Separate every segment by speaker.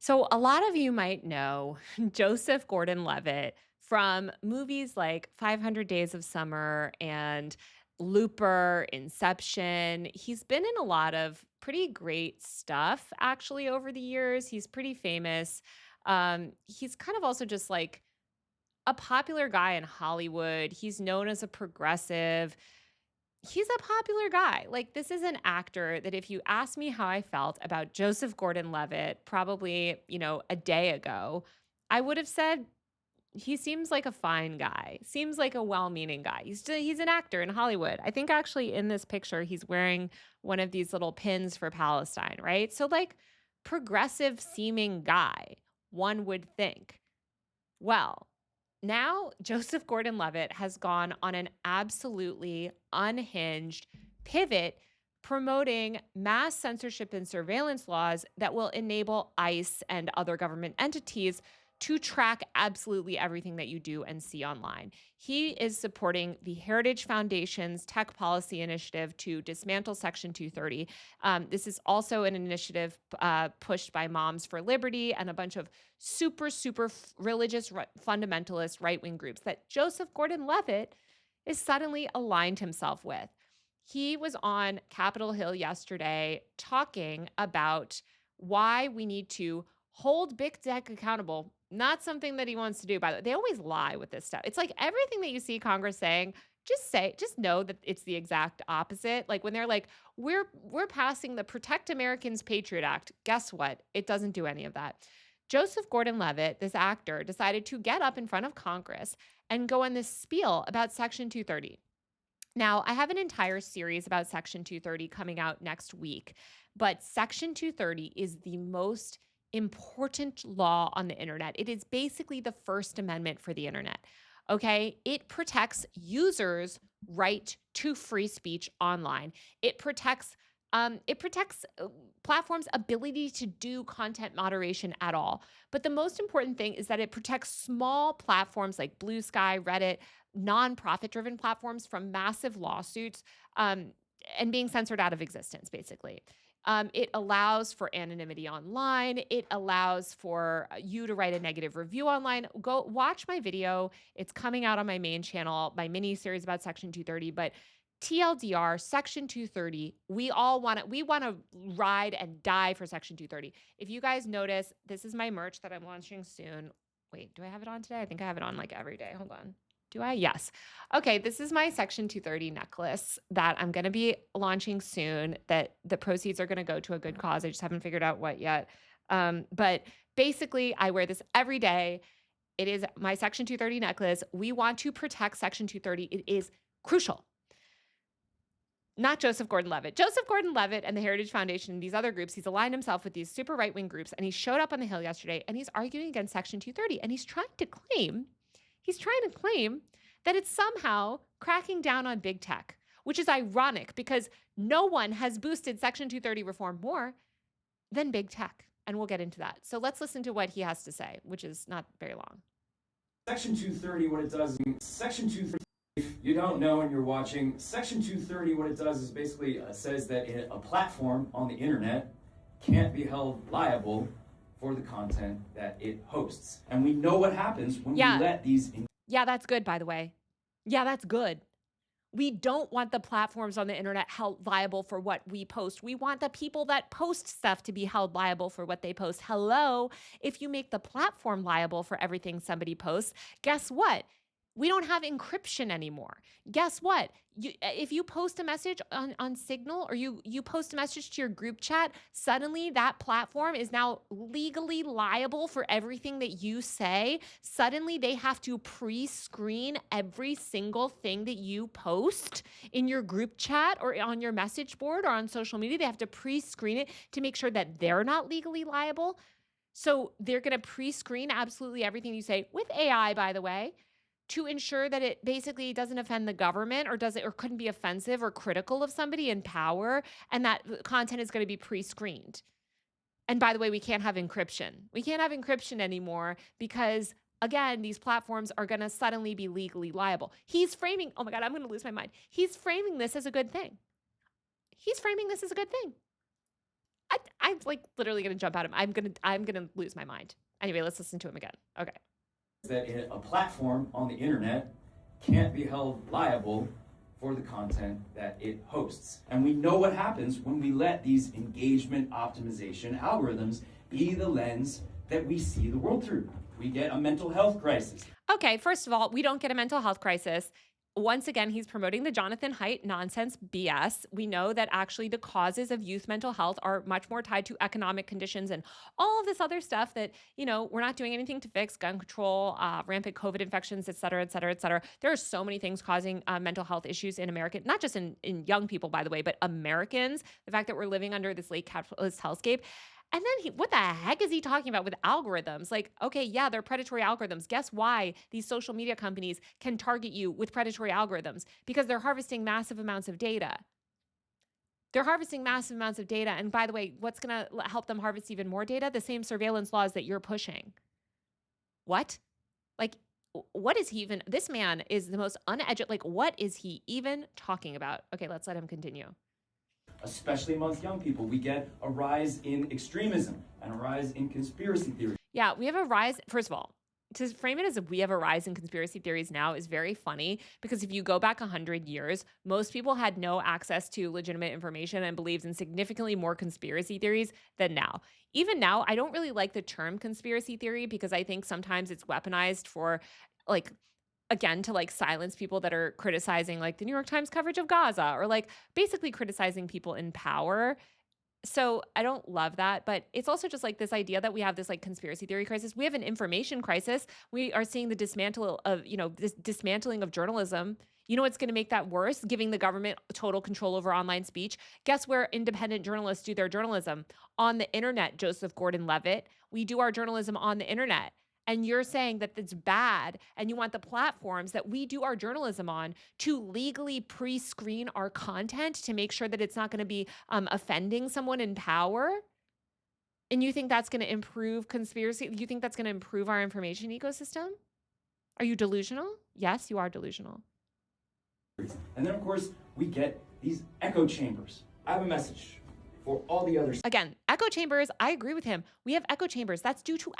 Speaker 1: So, a lot of you might know Joseph Gordon-Levitt from movies like 500 Days of Summer and Looper, Inception. He's been in a lot of pretty great stuff actually over the years. He's pretty famous. He's kind of also just like a popular guy in Hollywood. He's known as a progressive. He's a popular guy. Like, this is an actor that if you asked me how I felt about Joseph Gordon-Levitt probably, a day ago, I would have said he seems like a fine guy. Seems like a well-meaning guy. He's an actor in Hollywood. I think actually in this picture he's wearing one of these little pins for Palestine, right? So like progressive seeming guy, one would think. Well, now Joseph Gordon-Levitt has gone on an absolutely unhinged pivot promoting mass censorship and surveillance laws that will enable ICE and other government entities to track absolutely everything that you do and see online. He is supporting the Heritage Foundation's tech policy initiative to dismantle Section 230. This is also an initiative pushed by Moms for Liberty and a bunch of super religious fundamentalist right-wing groups that Joseph Gordon-Levitt is suddenly aligned himself with. He was on Capitol Hill yesterday talking about why we need to hold big tech accountable. Not something that he wants to do, by the way. They always lie with this stuff. It's like everything that you see Congress saying, just know that it's the exact opposite. Like when they're like, we're passing the Protect Americans Patriot Act. Guess what? It doesn't do any of that. Joseph Gordon-Levitt, this actor, decided to get up in front of Congress and go on this spiel about Section 230. Now, I have an entire series about Section 230 coming out next week, but Section 230 is the most important law on the internet. It is basically the First Amendment for the internet. Okay? It protects users' right to free speech online. It protects platforms' ability to do content moderation at all. But the most important thing is that it protects small platforms like Blue Sky, Reddit, nonprofit-driven platforms from massive lawsuits and being censored out of existence, basically. It allows for anonymity online. It allows for you to write a negative review online. Go watch my video. It's coming out on my main channel, my mini series about Section 230. But TLDR, Section 230, we want to ride and die for Section 230. If you guys notice, this is my merch that I'm launching soon. Wait, do I have it on today? I think I have it on like every day. Hold on. Do I? Yes. Okay, this is my Section 230 necklace that I'm going to be launching soon, that the proceeds are going to go to a good cause. I just haven't figured out what yet. But basically, I wear this every day. It is my Section 230 necklace. We want to protect Section 230. It is crucial. Not Joseph Gordon-Levitt. Joseph Gordon-Levitt and the Heritage Foundation and these other groups, he's aligned himself with these super right-wing groups, and he showed up on the Hill yesterday, and he's arguing against Section 230, and he's trying to claim that it's somehow cracking down on big tech, which is ironic because no one has boosted Section 230 reform more than big tech, and we'll get into that. So let's listen to what he has to say, which is not very long.
Speaker 2: Section 230, what it does, Section 230, if you don't know and you're watching, Section 230, what it does is basically says that a platform on the internet can't be held liable for the content that it hosts. And we know what happens when we let these...
Speaker 1: Yeah, that's good, by the way. Yeah, that's good. We don't want the platforms on the internet held liable for what we post. We want the people that post stuff to be held liable for what they post. Hello, if you make the platform liable for everything somebody posts, guess what? We don't have encryption anymore. Guess what? If you post a message on Signal or you post a message to your group chat, suddenly that platform is now legally liable for everything that you say. Suddenly they have to pre-screen every single thing that you post in your group chat or on your message board or on social media. They have to pre-screen it to make sure that they're not legally liable. So they're going to pre-screen absolutely everything you say with AI, by the way, to ensure that it basically doesn't offend the government or couldn't be offensive or critical of somebody in power, and that content is going to be pre-screened. And by the way, we can't have encryption. We can't have encryption anymore because, again, these platforms are going to suddenly be legally liable. He's framing, oh my God, I'm going to lose my mind. He's framing this as a good thing. I'm like literally gonna jump out of him. I'm gonna lose my mind. Anyway, let's listen to him again. Okay.
Speaker 2: That a platform on the internet can't be held liable for the content that it hosts. And we know what happens when we let these engagement optimization algorithms be the lens that we see the world through. We get a mental health crisis.
Speaker 1: Okay, first of all, we don't get a mental health crisis. Once again, he's promoting the Jonathan Haidt nonsense BS. We know that actually the causes of youth mental health are much more tied to economic conditions and all of this other stuff that, we're not doing anything to fix: gun control, rampant COVID infections, et cetera, et cetera, et cetera. There are so many things causing mental health issues in America, not just in young people, by the way, but Americans. The fact that we're living under this late capitalist hellscape. And then what the heck is he talking about with algorithms? Like, okay, yeah, they're predatory algorithms. Guess why these social media companies can target you with predatory algorithms? Because they're harvesting massive amounts of data. They're harvesting massive amounts of data. And by the way, what's going to help them harvest even more data? The same surveillance laws that you're pushing. What? Like, what is he even? This man is the most uneducated. Like, what is he even talking about? Okay, let's let him continue.
Speaker 2: Especially amongst young people, we get a rise in extremism and a rise in conspiracy theories.
Speaker 1: Yeah, we have a rise. First of all, to frame it as we have a rise in conspiracy theories now is very funny, because if you go back 100 years, most people had no access to legitimate information and believed in significantly more conspiracy theories than now. Even now, I don't really like the term conspiracy theory, because I think sometimes it's weaponized for, like, again, to like silence people that are criticizing like the New York Times coverage of Gaza, or like basically criticizing people in power. So I don't love that, but it's also just like this idea that we have this like conspiracy theory crisis. We have an information crisis. We are seeing the this dismantling of journalism. You know what's going to make that worse? Giving the government total control over online speech. Guess where independent journalists do their journalism? On the internet, Joseph Gordon-Levitt. We do our journalism on the internet. And you're saying that it's bad, and you want the platforms that we do our journalism on to legally pre-screen our content to make sure that it's not going to be offending someone in power? And you think that's going to improve conspiracy? You think that's going to improve our information ecosystem? Are you delusional? Yes, you are delusional.
Speaker 2: And then, of course, we get these echo chambers. I have a message for all the others.
Speaker 1: Again, echo chambers, I agree with him. We have echo chambers. That's due to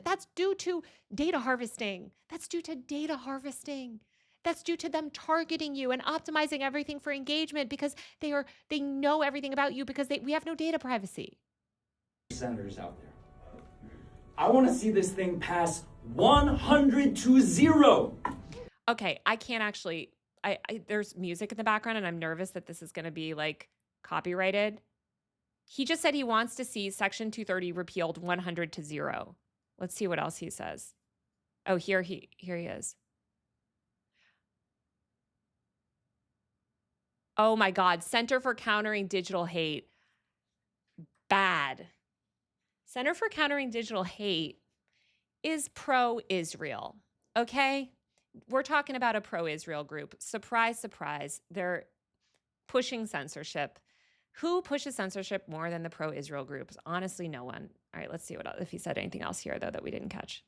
Speaker 1: that's due to data harvesting. That's due to data harvesting. That's due to them targeting you and optimizing everything for engagement, because they know everything about you, because we have no data privacy.
Speaker 2: Senators out there, I want to see this thing pass 100-0.
Speaker 1: Okay, I can't actually. There's music in the background, and I'm nervous that this is going to be like copyrighted. He just said he wants to see Section 230 repealed 100-0. Let's see what else he says. Oh, here he is. Oh my God, Center for Countering Digital Hate. Bad. Center for Countering Digital Hate is pro-Israel, okay? We're talking about a pro-Israel group. Surprise, surprise. They're pushing censorship. Who pushes censorship more than the pro-Israel groups? Honestly, no one. All right, let's see if he said anything else here, though, that we didn't catch.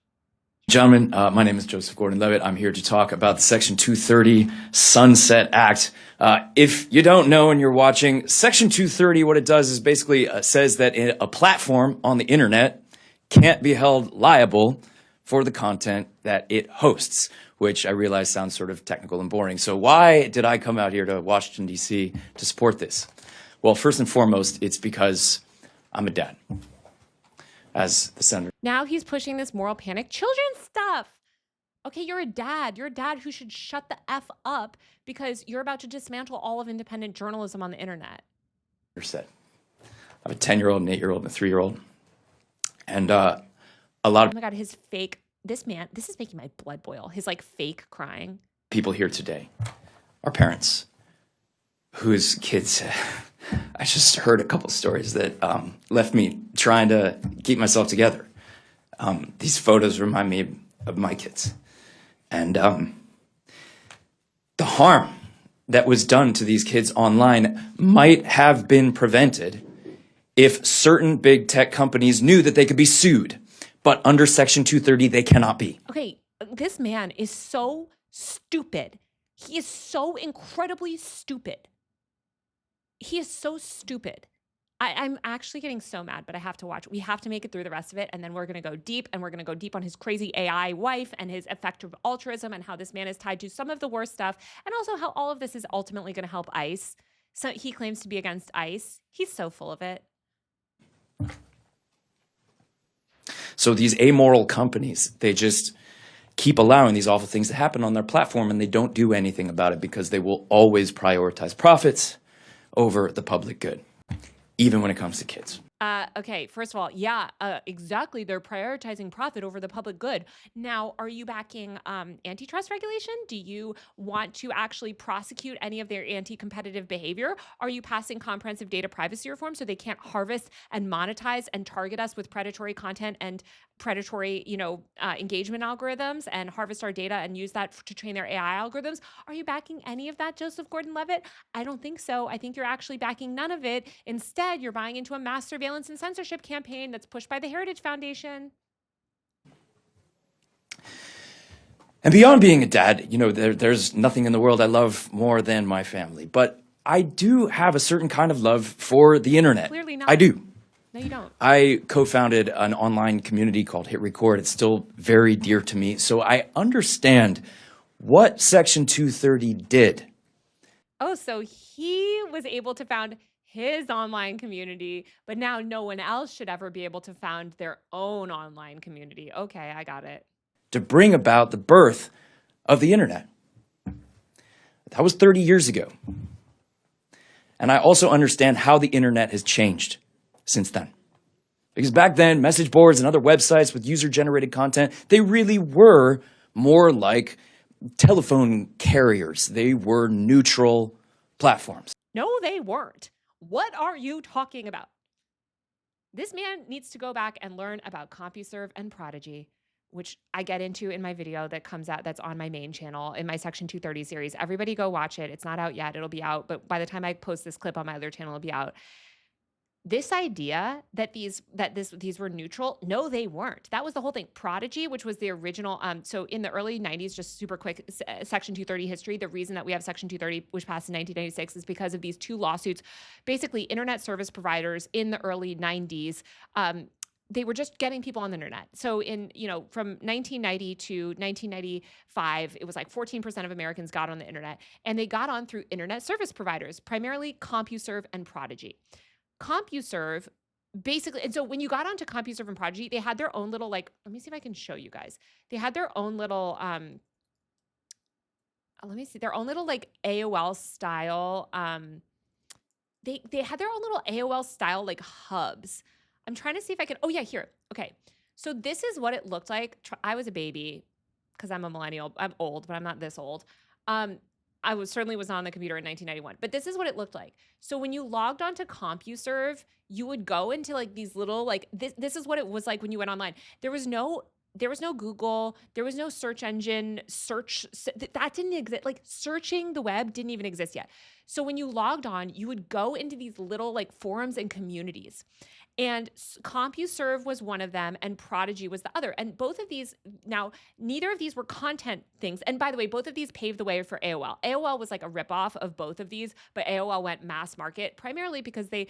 Speaker 3: Gentlemen, my name is Joseph Gordon-Levitt. I'm here to talk about the Section 230 Sunset Act. If you don't know and you're watching, Section 230, what it does is basically says that a platform on the internet can't be held liable for the content that it hosts, which I realize sounds sort of technical and boring. So why did I come out here to Washington, D.C. to support this? Well, first and foremost, it's because I'm a dad. As the senator.
Speaker 1: Now he's pushing this moral panic children's stuff. Okay, you're a dad. You're a dad who should shut the F up, because you're about to dismantle all of independent journalism on the internet.
Speaker 3: Said. I have a 10-year-old, an 8-year-old, and a 3-year-old. And a lot of...
Speaker 1: Oh my God, this man, this is making my blood boil. His like fake crying.
Speaker 3: People here today are parents whose kids... I just heard a couple stories that left me trying to keep myself together. These photos remind me of my kids. And the harm that was done to these kids online might have been prevented if certain big tech companies knew that they could be sued. But under Section 230, they cannot be.
Speaker 1: Okay, this man is so stupid. He is so incredibly stupid. He is so stupid. I'm actually getting so mad, but I have to watch. We have to make it through the rest of it, and then we're going to go deep, and we're going to go deep on his crazy AI wife and his effective altruism and how this man is tied to some of the worst stuff, and also how all of this is ultimately going to help ICE. So he claims to be against ICE. He's so full of it.
Speaker 3: So these amoral companies, they just keep allowing these awful things to happen on their platform, and they don't do anything about it because they will always prioritize profits over the public good, even when it comes to kids.
Speaker 1: Okay, first of all, yeah, exactly. They're prioritizing profit over the public good. Now, are you backing antitrust regulation? Do you want to actually prosecute any of their anti-competitive behavior? Are you passing comprehensive data privacy reform so they can't harvest and monetize and target us with predatory content and predatory, engagement algorithms and harvest our data and use that to train their AI algorithms? Are you backing any of that, Joseph Gordon-Levitt? I don't think so. I think you're actually backing none of it. Instead, you're buying into a mass surveillance and censorship campaign that's pushed by the Heritage Foundation.
Speaker 3: And beyond being a dad, there's nothing in the world I love more than my family. But I do have a certain kind of love for the internet.
Speaker 1: Clearly not.
Speaker 3: I do.
Speaker 1: No, you don't.
Speaker 3: I co-founded an online community called Hit Record. It's still very dear to me. So I understand what Section 230 did.
Speaker 1: Oh, so he was able to found his online community, but now no one else should ever be able to found their own online community. Okay, I got it.
Speaker 3: To bring about the birth of the internet. That was 30 years ago. And I also understand how the internet has changed since then. Because back then, message boards and other websites with user-generated content, they really were more like telephone carriers. They were neutral platforms.
Speaker 1: No, they weren't. What are you talking about? This man needs to go back and learn about CompuServe and Prodigy, which I get into in my video that comes out, that's on my main channel in my Section 230 series. Everybody go watch it. It's not out yet. It'll be out, but by the time I post this clip on my other channel, it'll be out. This idea that these were neutral, no, they weren't. That was the whole thing. Prodigy, which was the original, so in the early 90s, just super quick, Section 230 history, the reason that we have Section 230, which passed in 1996, is because of these two lawsuits. Basically, internet service providers in the early 90s, they were just getting people on the internet. So from 1990 to 1995, it was like 14% of Americans got on the internet, and they got on through internet service providers, primarily CompuServe and Prodigy. CompuServe, basically, and so when you got onto CompuServe and Prodigy, they had their own little, let me see if I can show you guys. They had their own little, their own little AOL style, they had their own little AOL style hubs. I'm trying to see if I can, oh yeah, here. Okay. So this is what it looked like. I was a baby because I'm a millennial. I'm old, but I'm not this old. I certainly was not on the computer in 1991, but this is what it looked like. So when you logged onto CompuServe, you would go into these little, this is what it was like when you went online. There was no Google, there was no search engine, that didn't exist. Searching the web didn't even exist yet. So when you logged on, you would go into these little forums and communities. And CompuServe was one of them, and Prodigy was the other. And both of these, now, neither of these were content things. And by the way, both of these paved the way for AOL. AOL was like a ripoff of both of these, but AOL went mass market primarily because they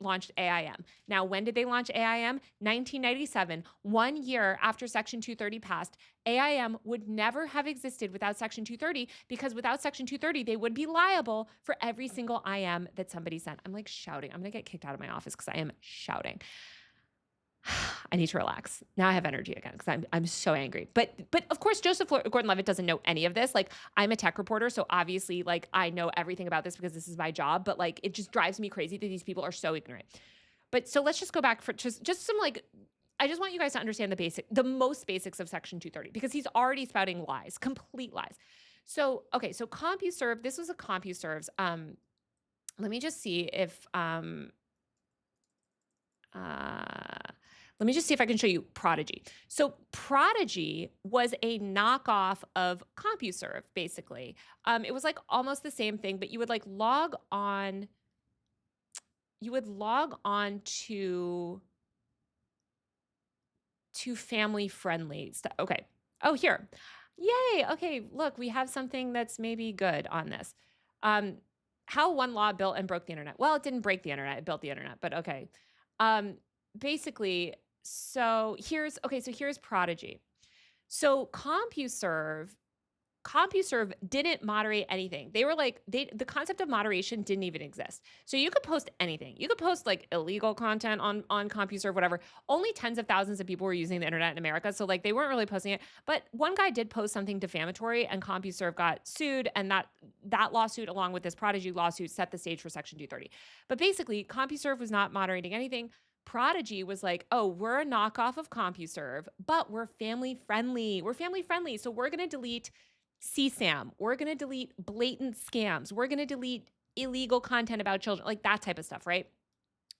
Speaker 1: launched AIM. Now, when did they launch AIM? 1997, 1 year after Section 230 passed. AIM would never have existed without Section 230, because without Section 230, they would be liable for every single IM that somebody sent. I'm shouting. I'm going to get kicked out of my office because I am shouting. I need to relax. Now I have energy again because I'm so angry. But of course, Joseph Gordon-Levitt doesn't know any of this. I'm a tech reporter, so obviously I know everything about this because this is my job. But it just drives me crazy that these people are so ignorant. But so let's just go back for just some I just want you guys to understand the most basics of Section 230, because he's already spouting lies, complete lies. So okay, so CompuServe. This was a CompuServe's. Let me just see if let me just see if I can show you Prodigy. So Prodigy was a knockoff of CompuServe, basically. It was almost the same thing, but you would log on. You would log on to family-friendly stuff. Okay. Oh, here. Yay. Okay, look, we have something that's maybe good on this. how one law built and broke the internet. Well, it didn't break the internet, it built the internet, but okay. Um, basically, here's Prodigy. So CompuServe didn't moderate anything. They were like, the concept of moderation didn't even exist. So you could post anything. You could post like illegal content on CompuServe, whatever. Only tens of thousands of people were using the internet in America. So like they weren't really posting it. But one guy did post something defamatory and CompuServe got sued. And that lawsuit, along with this Prodigy lawsuit, set the stage for Section 230. But basically, CompuServe was not moderating anything. Prodigy was like, oh, we're a knockoff of CompuServe, but we're family friendly. We're family friendly. So we're going to delete CSAM. We're going to delete blatant scams. We're going to delete illegal content about children, like that type of stuff, right?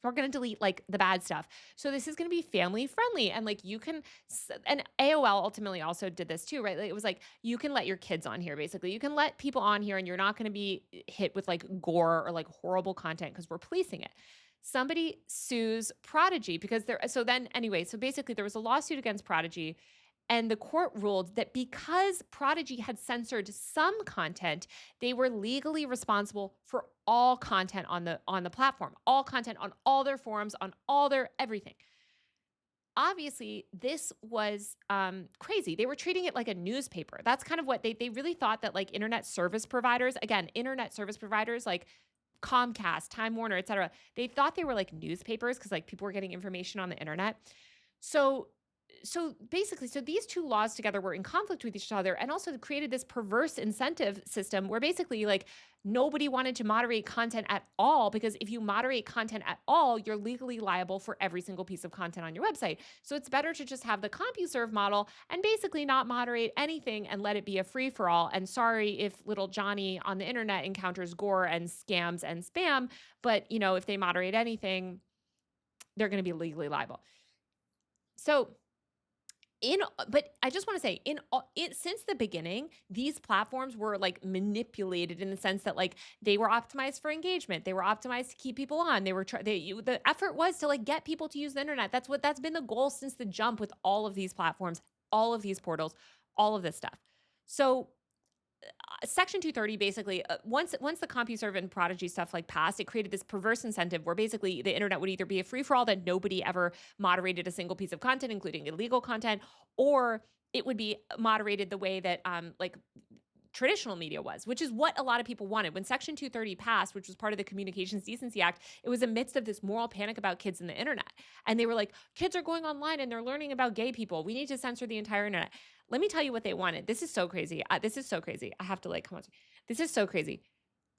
Speaker 1: We're going to delete like the bad stuff. So this is going to be family friendly. And like and AOL ultimately also did this too, right? Like, it was like, you can let your kids on here, basically. You can let people on here and you're not going to be hit with like gore or like horrible content because we're policing it. Somebody sues Prodigy because so basically there was a lawsuit against Prodigy. And the court ruled that because Prodigy had censored some content, they were legally responsible for all content on the platform, all content on all their forums, on all their everything. Obviously, this was crazy. They were treating it like a newspaper. That's kind of what they really thought, that like internet service providers like Comcast, Time Warner, et cetera, they thought they were like newspapers because like people were getting information on the internet. So basically, these two laws together were in conflict with each other, and also created this perverse incentive system where basically like nobody wanted to moderate content at all, because if you moderate content at all, you're legally liable for every single piece of content on your website. So it's better to just have the CompuServe model and basically not moderate anything and let it be a free for all. And sorry if little Johnny on the internet encounters gore and scams and spam, but if they moderate anything, they're going to be legally liable. So but I just want to say, since the beginning, these platforms were like manipulated in the sense that like they were optimized for engagement, they were optimized to keep people on. The effort was to like get people to use the internet. That's been the goal since the jump with all of these platforms, all of these portals, all of this stuff. So Section 230 basically, once the CompuServe and Prodigy stuff like passed, it created this perverse incentive where basically the internet would either be a free-for-all that nobody ever moderated a single piece of content, including illegal content, or it would be moderated the way that like traditional media was, which is what a lot of people wanted. When Section 230 passed, which was part of the Communications Decency Act, it was amidst of this moral panic about kids in the internet. And they were like, kids are going online and they're learning about gay people. We need to censor the entire internet. Let me tell you what they wanted. This is so crazy. I have to like, come on. This is so crazy.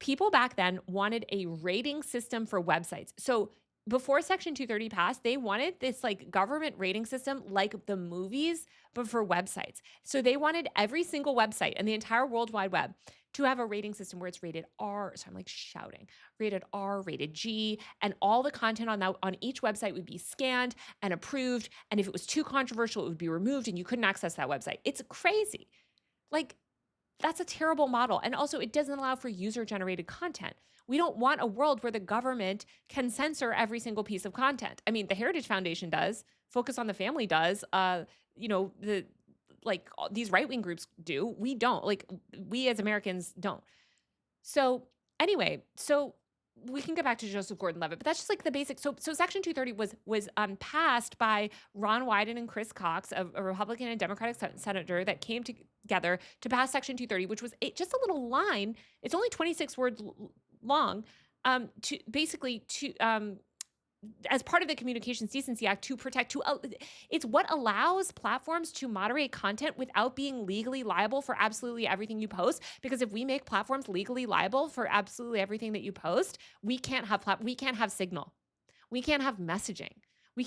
Speaker 1: People back then wanted a rating system for websites. So before Section 230 passed, they wanted this like government rating system like the movies, but for websites. So they wanted every single website in the entire World Wide Web to have a rating system where it's rated R. So I'm like shouting, rated R, rated G, and all the content on each website would be scanned and approved. And if it was too controversial, it would be removed and you couldn't access that website. It's crazy. Like, that's a terrible model. And also, it doesn't allow for user-generated content. We don't want a world where the government can censor every single piece of content. I mean, the Heritage Foundation does. Focus on the Family does. These right-wing groups do. We don't. Like, we as Americans don't. So anyway, we can get back to Joseph Gordon-Levitt, but that's just like the basic. So Section 230 was passed by Ron Wyden and Chris Cox, a Republican and Democratic senator, that came together to pass Section 230, which was just a little line. It's only 26 words long, as part of the Communications Decency Act to protect. It's what allows platforms to moderate content without being legally liable for absolutely everything you post. Because if we make platforms legally liable for absolutely everything that you post, we can't have signal, we can't have messaging. We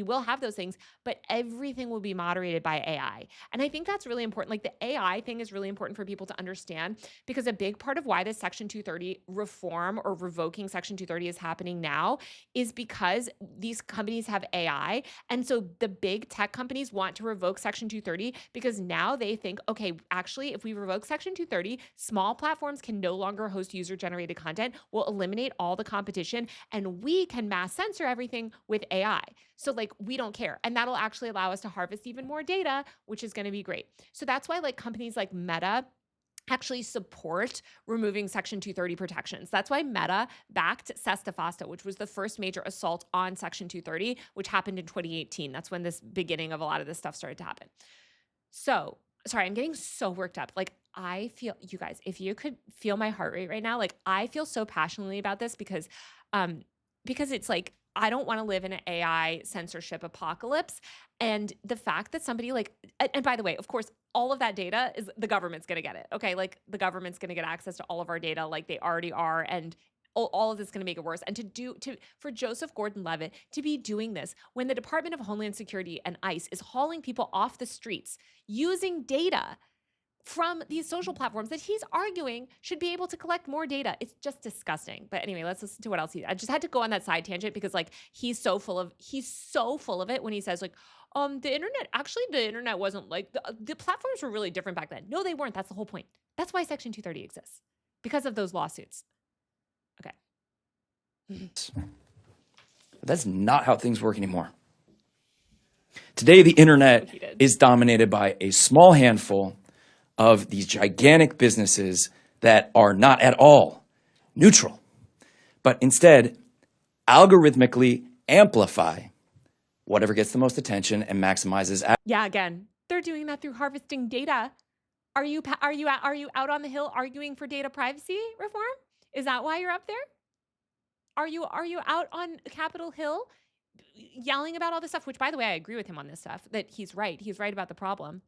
Speaker 1: will have those things, but everything will be moderated by AI. And I think that's really important. Like, the AI thing is really important for people to understand, because a big part of why this Section 230 reform or revoking Section 230 is happening now is because these companies have AI. And so the big tech companies want to revoke Section 230 because now they think, okay, actually, if we revoke Section 230, small platforms can no longer host user-generated content. We'll eliminate all the competition and we can mass censor everything with AI. So like, we don't care. And that'll actually allow us to harvest even more data, which is going to be great. So that's why like companies like Meta actually support removing Section 230 protections. That's why Meta backed Sesta Fasta, which was the first major assault on Section 230, which happened in 2018. That's when this beginning of a lot of this stuff started to happen. So, sorry, I'm getting so worked up. Like, I feel, you guys, if you could feel my heart rate right now, like I feel so passionately about this because it's like, I don't want to live in an AI censorship apocalypse. And the fact that somebody like, and by the way, of course, all of that data is the government's going to get it. Okay. Like the government's going to get access to all of our data like they already are. And all of this is going to make it worse. And for Joseph Gordon-Levitt to be doing this when the Department of Homeland Security and ICE is hauling people off the streets using data from these social platforms that he's arguing should be able to collect more data. It's just disgusting. But anyway, let's listen to what else I just had to go on that side tangent because like he's so full of it when he says like, the internet wasn't like the platforms were really different back then. No, they weren't. That's the whole point. That's why Section 230 exists, because of those lawsuits. Okay.
Speaker 3: But that's not how things work anymore. Today, the internet is dominated by a small handful of these gigantic businesses that are not at all neutral, but instead algorithmically amplify whatever gets the most attention and maximizes.
Speaker 1: Yeah, again, they're doing that through harvesting data. Are you out on the Hill arguing for data privacy reform? Is that why you're up there? Are you out on Capitol Hill yelling about all this stuff? Which, by the way, I agree with him on this stuff, that he's right. He's right about the problem.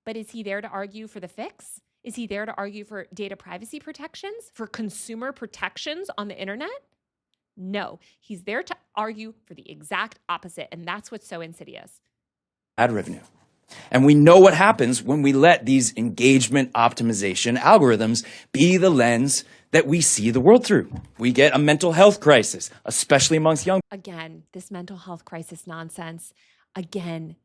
Speaker 1: But is he there to argue for the fix? Is he there to argue for data privacy protections, for consumer protections on the internet? No, he's there to argue for the exact opposite. And that's what's so insidious.
Speaker 3: Ad revenue. And we know what happens when we let these engagement optimization algorithms be the lens that we see the world through. We get a mental health crisis, especially amongst young.
Speaker 1: Again, this mental health crisis nonsense. Again,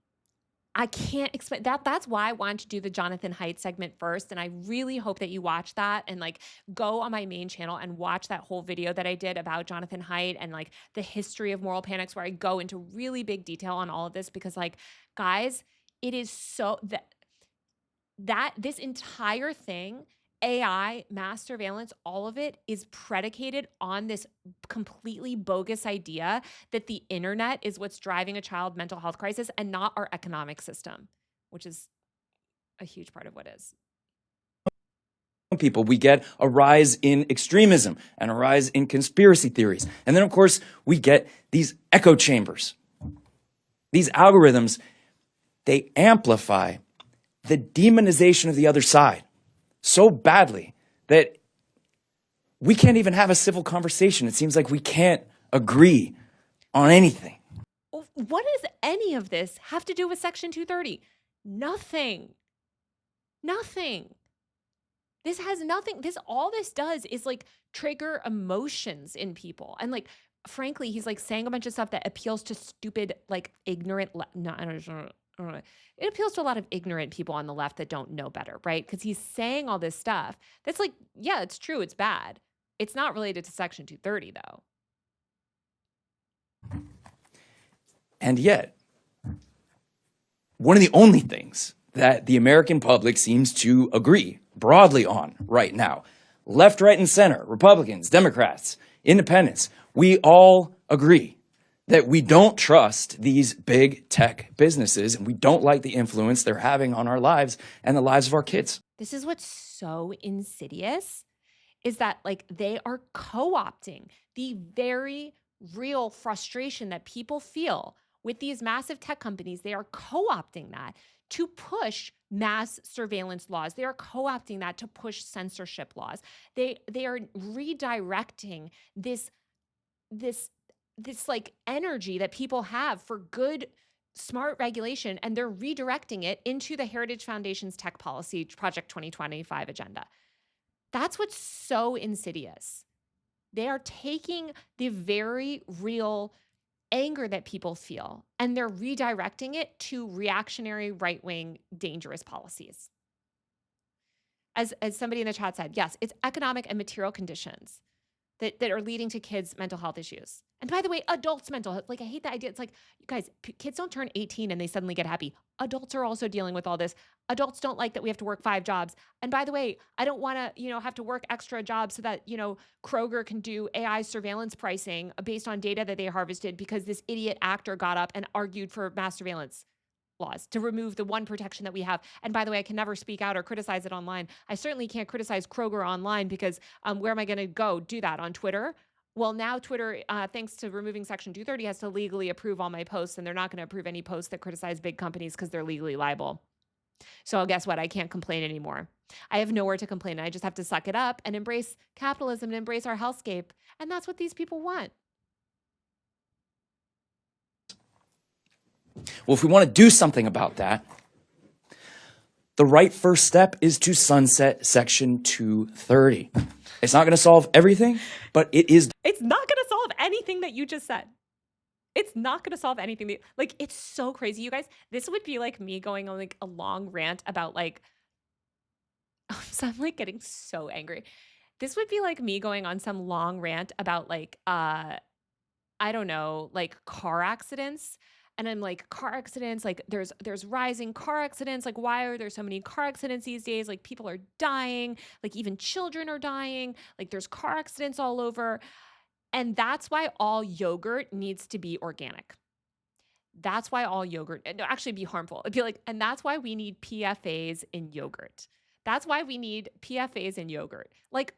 Speaker 1: I can't explain that. That's why I wanted to do the Jonathan Haidt segment first. And I really hope that you watch that and like go on my main channel and watch that whole video that I did about Jonathan Haidt and like the history of moral panics, where I go into really big detail on all of this, because like, guys, it is so that this entire thing, AI, mass surveillance, all of it is predicated on this completely bogus idea that the internet is what's driving a child mental health crisis and not our economic system, which is a huge part of what is.
Speaker 3: People, we get a rise in extremism and a rise in conspiracy theories. And then, of course, we get these echo chambers. These algorithms, they amplify the demonization of the other side so badly that we can't even have a civil conversation. It seems like we can't agree on anything.
Speaker 1: What does any of this have to do with Section 230? Nothing. Nothing. This has nothing. All this does is like trigger emotions in people. And like, frankly, he's like saying a bunch of stuff that appeals to stupid, like ignorant, it appeals to a lot of ignorant people on the left that don't know better, right? Because he's saying all this stuff that's like, yeah, it's true, it's bad. It's not related to Section 230, though.
Speaker 3: And yet, one of the only things that the American public seems to agree broadly on right now, left, right, and center, Republicans, Democrats, independents, we all agree that we don't trust these big tech businesses and we don't like the influence they're having on our lives and the lives of our kids.
Speaker 1: This is what's so insidious, is that like they are co-opting the very real frustration that people feel with these massive tech companies. They are co-opting that to push mass surveillance laws. They are co-opting that to push censorship laws. They are redirecting this like energy that people have for good, smart regulation, and they're redirecting it into the Heritage Foundation's Tech Policy Project 2025 agenda. That's what's so insidious. They are taking the very real anger that people feel and they're redirecting it to reactionary, right-wing, dangerous policies. As somebody in the chat said, yes, it's economic and material conditions that are leading to kids' mental health issues. And by the way, adults' mental health. Like, I hate that idea. It's like, you guys, kids don't turn 18 and they suddenly get happy. Adults are also dealing with all this. Adults don't like that we have to work 5 jobs. And by the way, I don't want to, have to work extra jobs so that, Kroger can do AI surveillance pricing based on data that they harvested because this idiot actor got up and argued for mass surveillance laws to remove the one protection that we have. And by the way, I can never speak out or criticize it online. I certainly can't criticize Kroger online because where am I going to go do that? On Twitter? Well, now Twitter, thanks to removing Section 230, has to legally approve all my posts, and they're not going to approve any posts that criticize big companies because they're legally liable. So guess what? I can't complain anymore. I have nowhere to complain. I just have to suck it up and embrace capitalism and embrace our hellscape. And that's what these people want.
Speaker 3: Well, if we want to do something about that, the right first step is to sunset Section 230. It's not going to solve everything, but it is.
Speaker 1: It's not going to solve anything that you just said. It's not going to solve anything. Like, it's so crazy, you guys. This would be like me going on like a long rant about like, so I'm like getting so angry. This would be like me going on some long rant about like, I don't know, like car accidents. And I'm like, car accidents, like there's rising car accidents. Like, why are there so many car accidents these days? Like, people are dying, like even children are dying. Like, there's car accidents all over. And that's why all yogurt needs to be organic. That's why all yogurt, no, actually be harmful. It'd be like, and that's why we need PFAs in yogurt. That's why we need PFAs in yogurt. Like,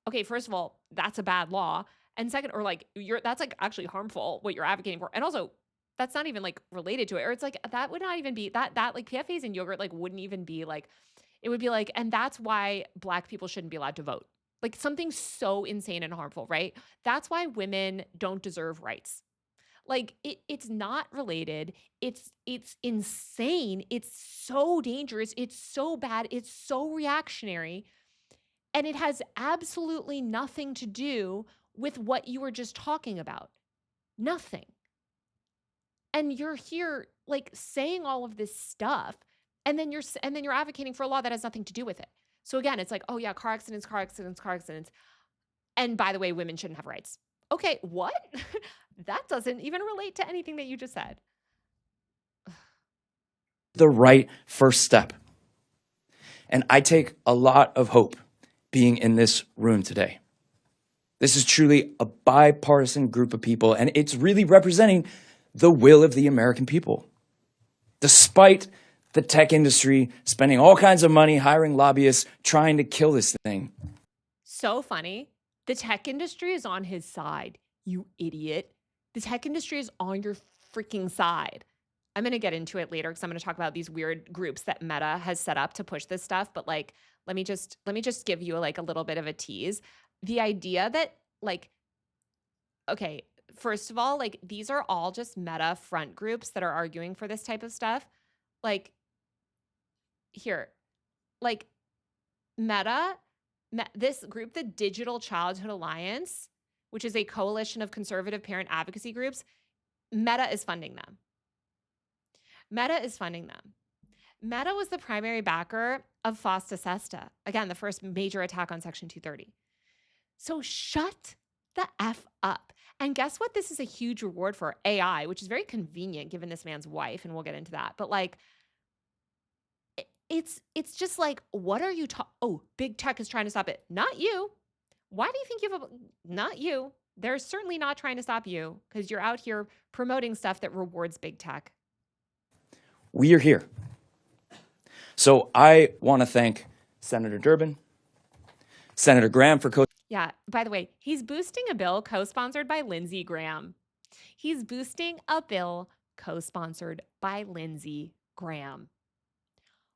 Speaker 1: okay, first of all, that's a bad law. And second, or like that's like actually harmful what you're advocating for. And also, that's not even like related to it. Or it's like that would not even be that like PFAs in yogurt like wouldn't even be like, it would be like, and that's why Black people shouldn't be allowed to vote. Like something so insane and harmful, right? That's why women don't deserve rights. Like it's not related. It's insane. It's so dangerous. It's so bad. It's so reactionary. And it has absolutely nothing to do with what you were just talking about. Nothing. And you're here like saying all of this stuff, and then you're advocating for a law that has nothing to do with it. So again, it's like, oh yeah, car accidents. And by the way, women shouldn't have rights. Okay, what? That doesn't even relate to anything that you just said.
Speaker 3: The right first step. And I take a lot of hope being in this room today. This is truly a bipartisan group of people, and it's really representing the will of the American people. Despite the tech industry spending all kinds of money hiring lobbyists trying to kill this thing.
Speaker 1: So funny. The tech industry is on his side, you idiot. The tech industry is on your freaking side. I'm going to get into it later because I'm going to talk about these weird groups that Meta has set up to push this stuff. But like, let me just give you like a little bit of a tease. The idea that like, okay, first of all, like these are all just Meta front groups that are arguing for this type of stuff. Like here, like Meta, this group, the Digital Childhood Alliance, which is a coalition of conservative parent advocacy groups, Meta is funding them. Meta is funding them. Meta was the primary backer of FOSTA SESTA. Again, the first major attack on Section 230. So shut the F up. And guess what? This is a huge reward for AI, which is very convenient given this man's wife, and we'll get into that. But like, it's just like, what are you oh, big tech is trying to stop it. Not you. Why do you think you have not you? They're certainly not trying to stop you because you're out here promoting stuff that rewards big tech.
Speaker 3: We are here. So I want to thank Senator Durbin, Senator Graham for
Speaker 1: Yeah, by the way, he's boosting a bill co-sponsored by Lindsey Graham. He's boosting a bill co-sponsored by Lindsey Graham.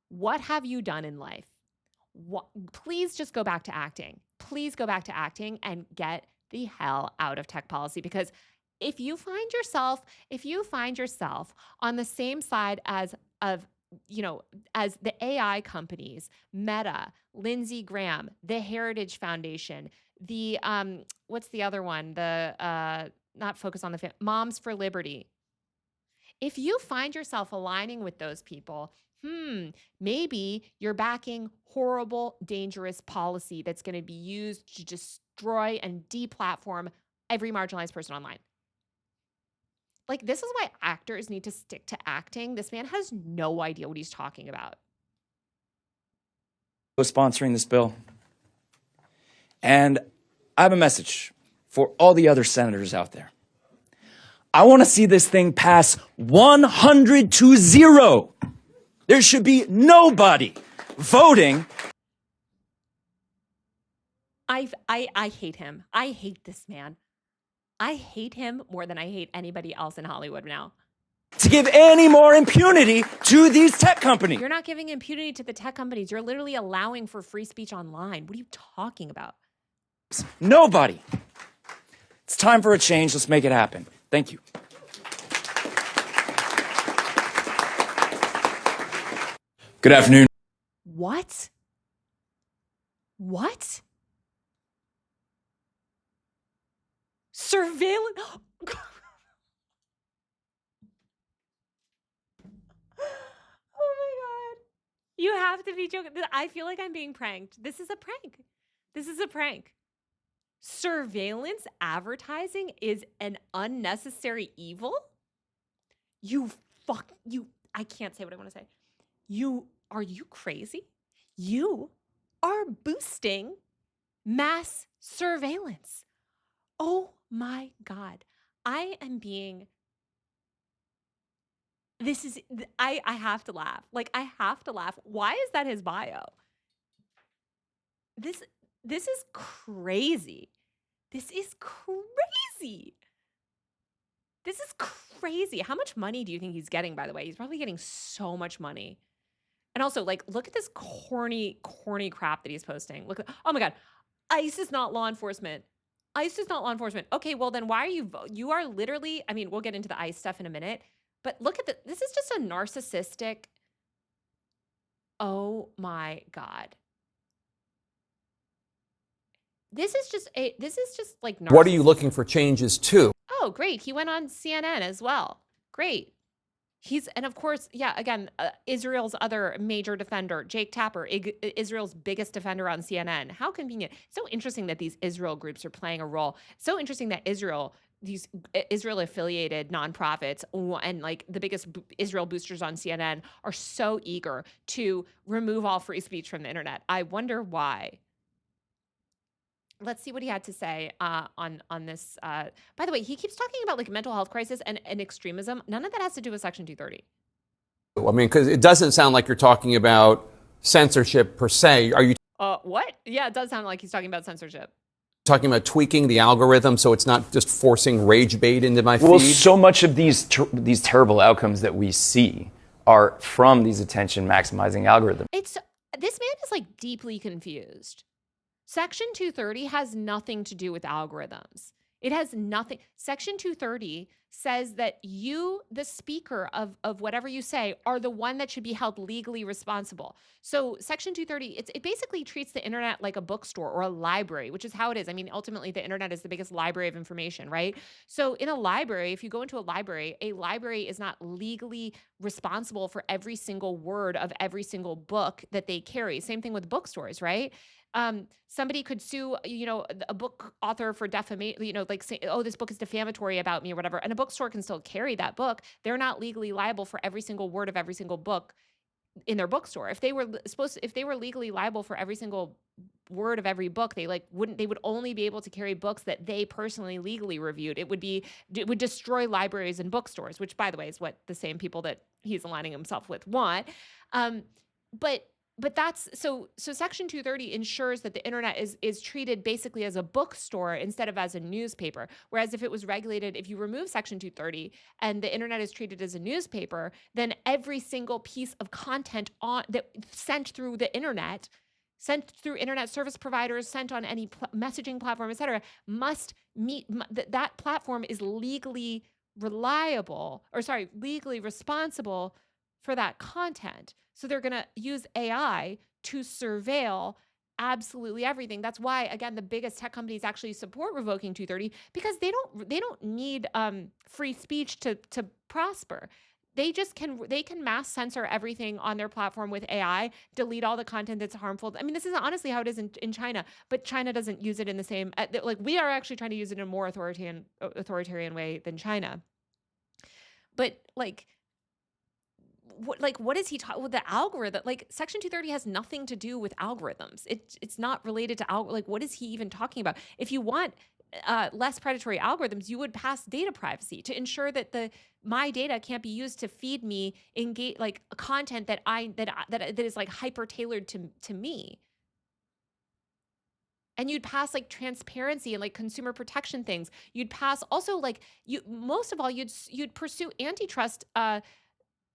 Speaker 1: What have you done in life? Please just go back to acting. Please go back to acting and get the hell out of tech policy, because if you find yourself on the same side as the AI companies, Meta, Lindsey Graham, the Heritage Foundation, the what's the other one? The not Focus on the Moms for Liberty. If you find yourself aligning with those people, maybe you're backing horrible, dangerous policy that's going to be used to destroy and deplatform every marginalized person online. Like, this is why actors need to stick to acting. This man has no idea what he's talking about.
Speaker 3: sponsoring this bill. And I have a message for all the other senators out there. I want to see this thing pass 100-0. There should be nobody voting.
Speaker 1: I hate him. I hate this man. I hate him more than I hate anybody else in Hollywood now.
Speaker 3: To give any more impunity to these tech companies.
Speaker 1: You're not giving impunity to the tech companies. You're literally allowing for free speech online. What are you talking about?
Speaker 3: Nobody. It's time for a change. Let's make it happen. Thank you. Good afternoon.
Speaker 1: What? What? Surveillance? Oh my God. You have to be joking. I feel like I'm being pranked. This is a prank. This is a prank. Surveillance advertising is an unnecessary evil? I can't say what I want to say. Are you crazy? You are boosting mass surveillance. Oh my God. I have to laugh. Like, I have to laugh. Why is that his bio? This is crazy. This is crazy. This is crazy. How much money do you think he's getting, by the way? He's probably getting so much money. And also, like, look at this corny crap that he's posting. Oh my God. ICE is not law enforcement. ICE is not law enforcement. Okay, well then why are you are literally, I mean, we'll get into the ICE stuff in a minute, but look at this is just a narcissistic, oh my God. This is just like narcissistic.
Speaker 4: What are you looking for changes to?
Speaker 1: Oh, great. He went on CNN as well. Great. And of course, yeah, again, Israel's other major defender, Jake Tapper, Israel's biggest defender on CNN. How convenient. So interesting that these Israel groups are playing a role. So interesting that these Israel-affiliated nonprofits and like the biggest Israel boosters on CNN are so eager to remove all free speech from the internet. I wonder why. Let's see what he had to say on this. By the way, he keeps talking about like mental health crisis and extremism. None of that has to do with Section 230.
Speaker 4: I mean, because it doesn't sound like you're talking about censorship per se. Are you
Speaker 1: what? Yeah, it does sound like he's talking about censorship.
Speaker 4: talking about tweaking the algorithm so it's not just forcing rage bait into my feed?
Speaker 3: Well, so much of these terrible outcomes that we see are from these attention maximizing algorithms.
Speaker 1: This man is like deeply confused. Section 230 has nothing to do with algorithms. It has nothing. Section 230 says that you, the speaker of whatever you say, are the one that should be held legally responsible. So Section 230, it basically treats the internet like a bookstore or a library, which is how it is. I mean, ultimately, the internet is the biggest library of information, right? So in a library, if you go into a library is not legally responsible for every single word of every single book that they carry. Same thing with bookstores, right? Somebody could sue, a book author for defamation, like say, oh, this book is defamatory about me or whatever. And a bookstore can still carry that book. They're not legally liable for every single word of every single book in their bookstore. If they were legally liable for every single word of every book, they would only be able to carry books that they personally legally reviewed. It would destroy libraries and bookstores, which by the way is what the same people that he's aligning himself with want. But that's so Section 230 ensures that the internet is treated basically as a bookstore instead of as a newspaper. Whereas if it was regulated, if you remove Section 230 and the internet is treated as a newspaper, then every single piece of content sent through the internet, sent through internet service providers, sent on any messaging platform, et cetera, must meet that platform is legally legally responsible for that content. So they're going to use AI to surveil absolutely everything. That's why, again, the biggest tech companies actually support revoking 230 because they don't need free speech to prosper. they can mass censor everything on their platform with AI, delete all the content that's harmful. I mean, this is honestly how it is in China, but China doesn't use it in the same, like we are actually trying to use it in a more authoritarian way than China. But what is he talking with the algorithm? Like Section 230 has nothing to do with algorithms. It's not related to like what is he even talking about? If you want less predatory algorithms, you would pass data privacy to ensure that my data can't be used to feed me engage like content that is like hyper tailored to me. And you'd pass like transparency and like consumer protection things. You'd pass also like most of all you'd pursue antitrust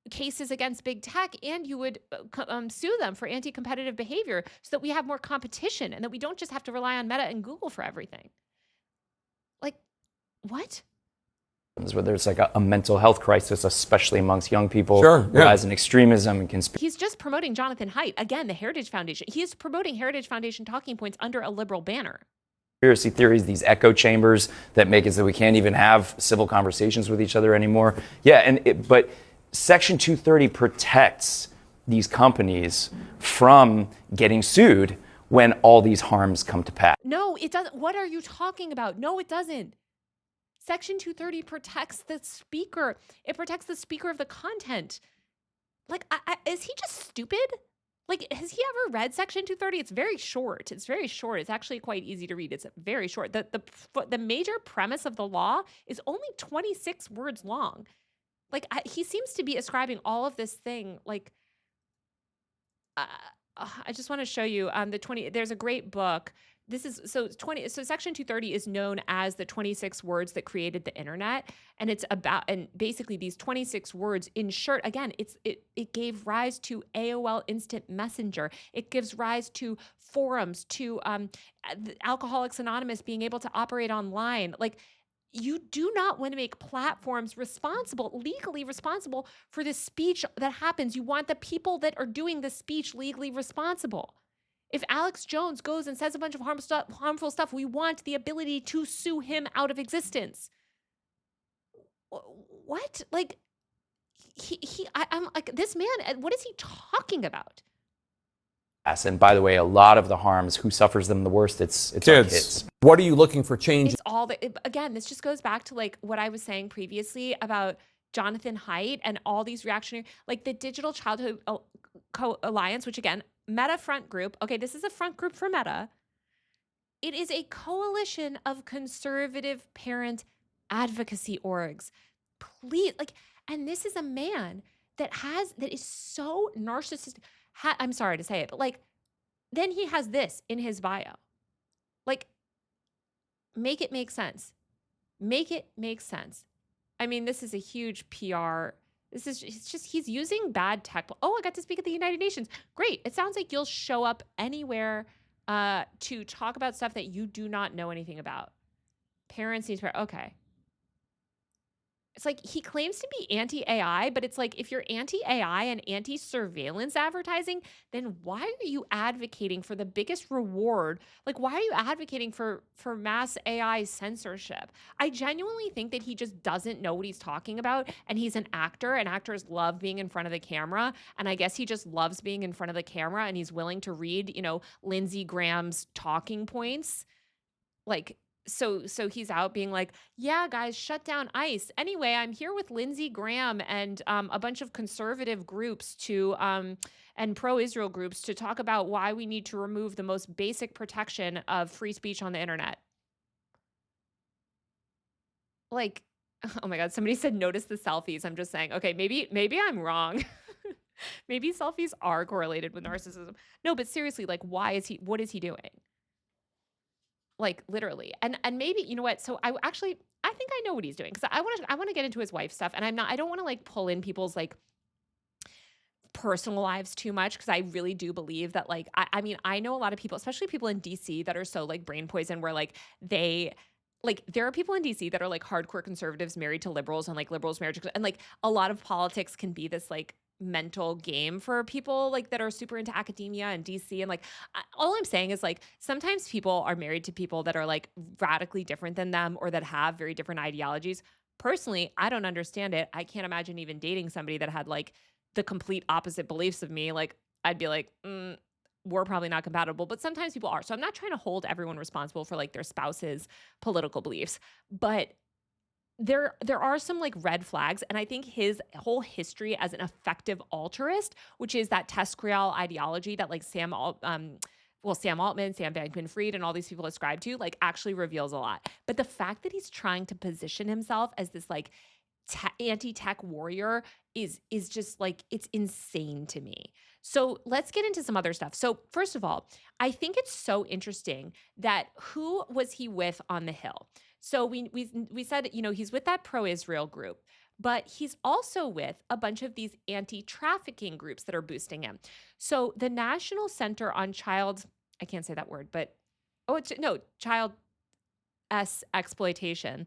Speaker 1: cases against big tech, and you would sue them for anti-competitive behavior so that we have more competition and that we don't just have to rely on Meta and Google for everything. Like, what?
Speaker 3: Whether it's like a mental health crisis, especially amongst young people,
Speaker 4: Sure, yeah.
Speaker 3: rise in extremism and conspiracy.
Speaker 1: He's just promoting Jonathan Haidt, again, the Heritage Foundation. He is promoting Heritage Foundation talking points under a liberal banner.
Speaker 3: Conspiracy theories, these echo chambers that make it so we can't even have civil conversations with each other anymore. Yeah, but Section 230 protects these companies from getting sued when all these harms come to pass.
Speaker 1: No, it doesn't. What are you talking about? No, it doesn't. Section 230 protects the speaker. It protects the speaker of the content. Like, is he just stupid? Like, has he ever read Section 230? It's very short. It's very short. It's actually quite easy to read. It's very short. The major premise of the law is only 26 words long. Like, he seems to be ascribing all of this thing. Like, I just want to show you there's a great book. This is so Section 230 is known as the 26 words that created the internet, and it's about, and basically these 26 words ensure, again, it gave rise to AOL Instant Messenger. It gives rise to forums, to Alcoholics Anonymous being able to operate online. Like, you do not want to make platforms legally responsible for the speech that happens. You want the people that are doing the speech legally responsible. If Alex Jones goes and says a bunch of harmful stuff, we want the ability to sue him out of existence. What? Like, I'm like, this man, what is he talking about?
Speaker 3: And by the way, a lot of the harms, who suffers them the worst? It's our kids.
Speaker 4: What are you looking for change?
Speaker 1: It's all again, this just goes back to like what I was saying previously about Jonathan Haidt and all these reactionary, like the Digital Childhood Alliance, which again, Meta front group. Okay, this is a front group for Meta. It is a coalition of conservative parent advocacy orgs. Please, like, and this is a man that is so narcissistic. I'm sorry to say it, but like, then he has this in his bio. Like, make it make sense. Make it make sense. I mean, this is a huge PR. He's using bad tech. Oh, I got to speak at the United Nations. Great. It sounds like you'll show up anywhere to talk about stuff that you do not know anything about. Parents need to, okay. It's like he claims to be anti-AI, but it's like if you're anti-AI and anti-surveillance advertising, then why are you advocating for the biggest reward? Like, why are you advocating for mass AI censorship? I genuinely think that he just doesn't know what he's talking about, and he's an actor, and actors love being in front of the camera, and I guess he just loves being in front of the camera, and he's willing to read, Lindsey Graham's talking points. Like, so he's out being like, yeah, guys, shut down ICE. Anyway, I'm here with Lindsey Graham and a bunch of conservative groups and pro-Israel groups to talk about why we need to remove the most basic protection of free speech on the internet. Like, oh my God, somebody said notice the selfies. I'm just saying, okay, maybe I'm wrong. Maybe selfies are correlated with narcissism. No, but seriously, like, what is he doing? Like, literally. And maybe, you know what? So I think I know what he's doing, because I want to get into his wife's stuff, and I don't want to like pull in people's like personal lives too much, because I really do believe that like I mean, I know a lot of people, especially people in DC, that are so like brain poison, where like there are people in DC that are like hardcore conservatives married to liberals, and like liberals married to, and like a lot of politics can be this like mental game for people like that are super into academia and DC. And like, all I'm saying is like, sometimes people are married to people that are like radically different than them, or that have very different ideologies. Personally, I don't understand it. I can't imagine even dating somebody that had like the complete opposite beliefs of me. Like, I'd be like, we're probably not compatible, but sometimes people are. So I'm not trying to hold everyone responsible for like their spouse's political beliefs, but there are some like red flags, and I think his whole history as an effective altruist, which is that test creole ideology that like Sam Altman, Sam Bankman-Fried, and all these people ascribe to, like actually reveals a lot. But the fact that he's trying to position himself as this like anti-tech warrior is just like, it's insane to me. So let's get into some other stuff. So first of all, I think it's so interesting that who was he with on the Hill? So we said, he's with that pro-Israel group, but he's also with a bunch of these anti-trafficking groups that are boosting him. So the National Center on I can't say that word, but child exploitation.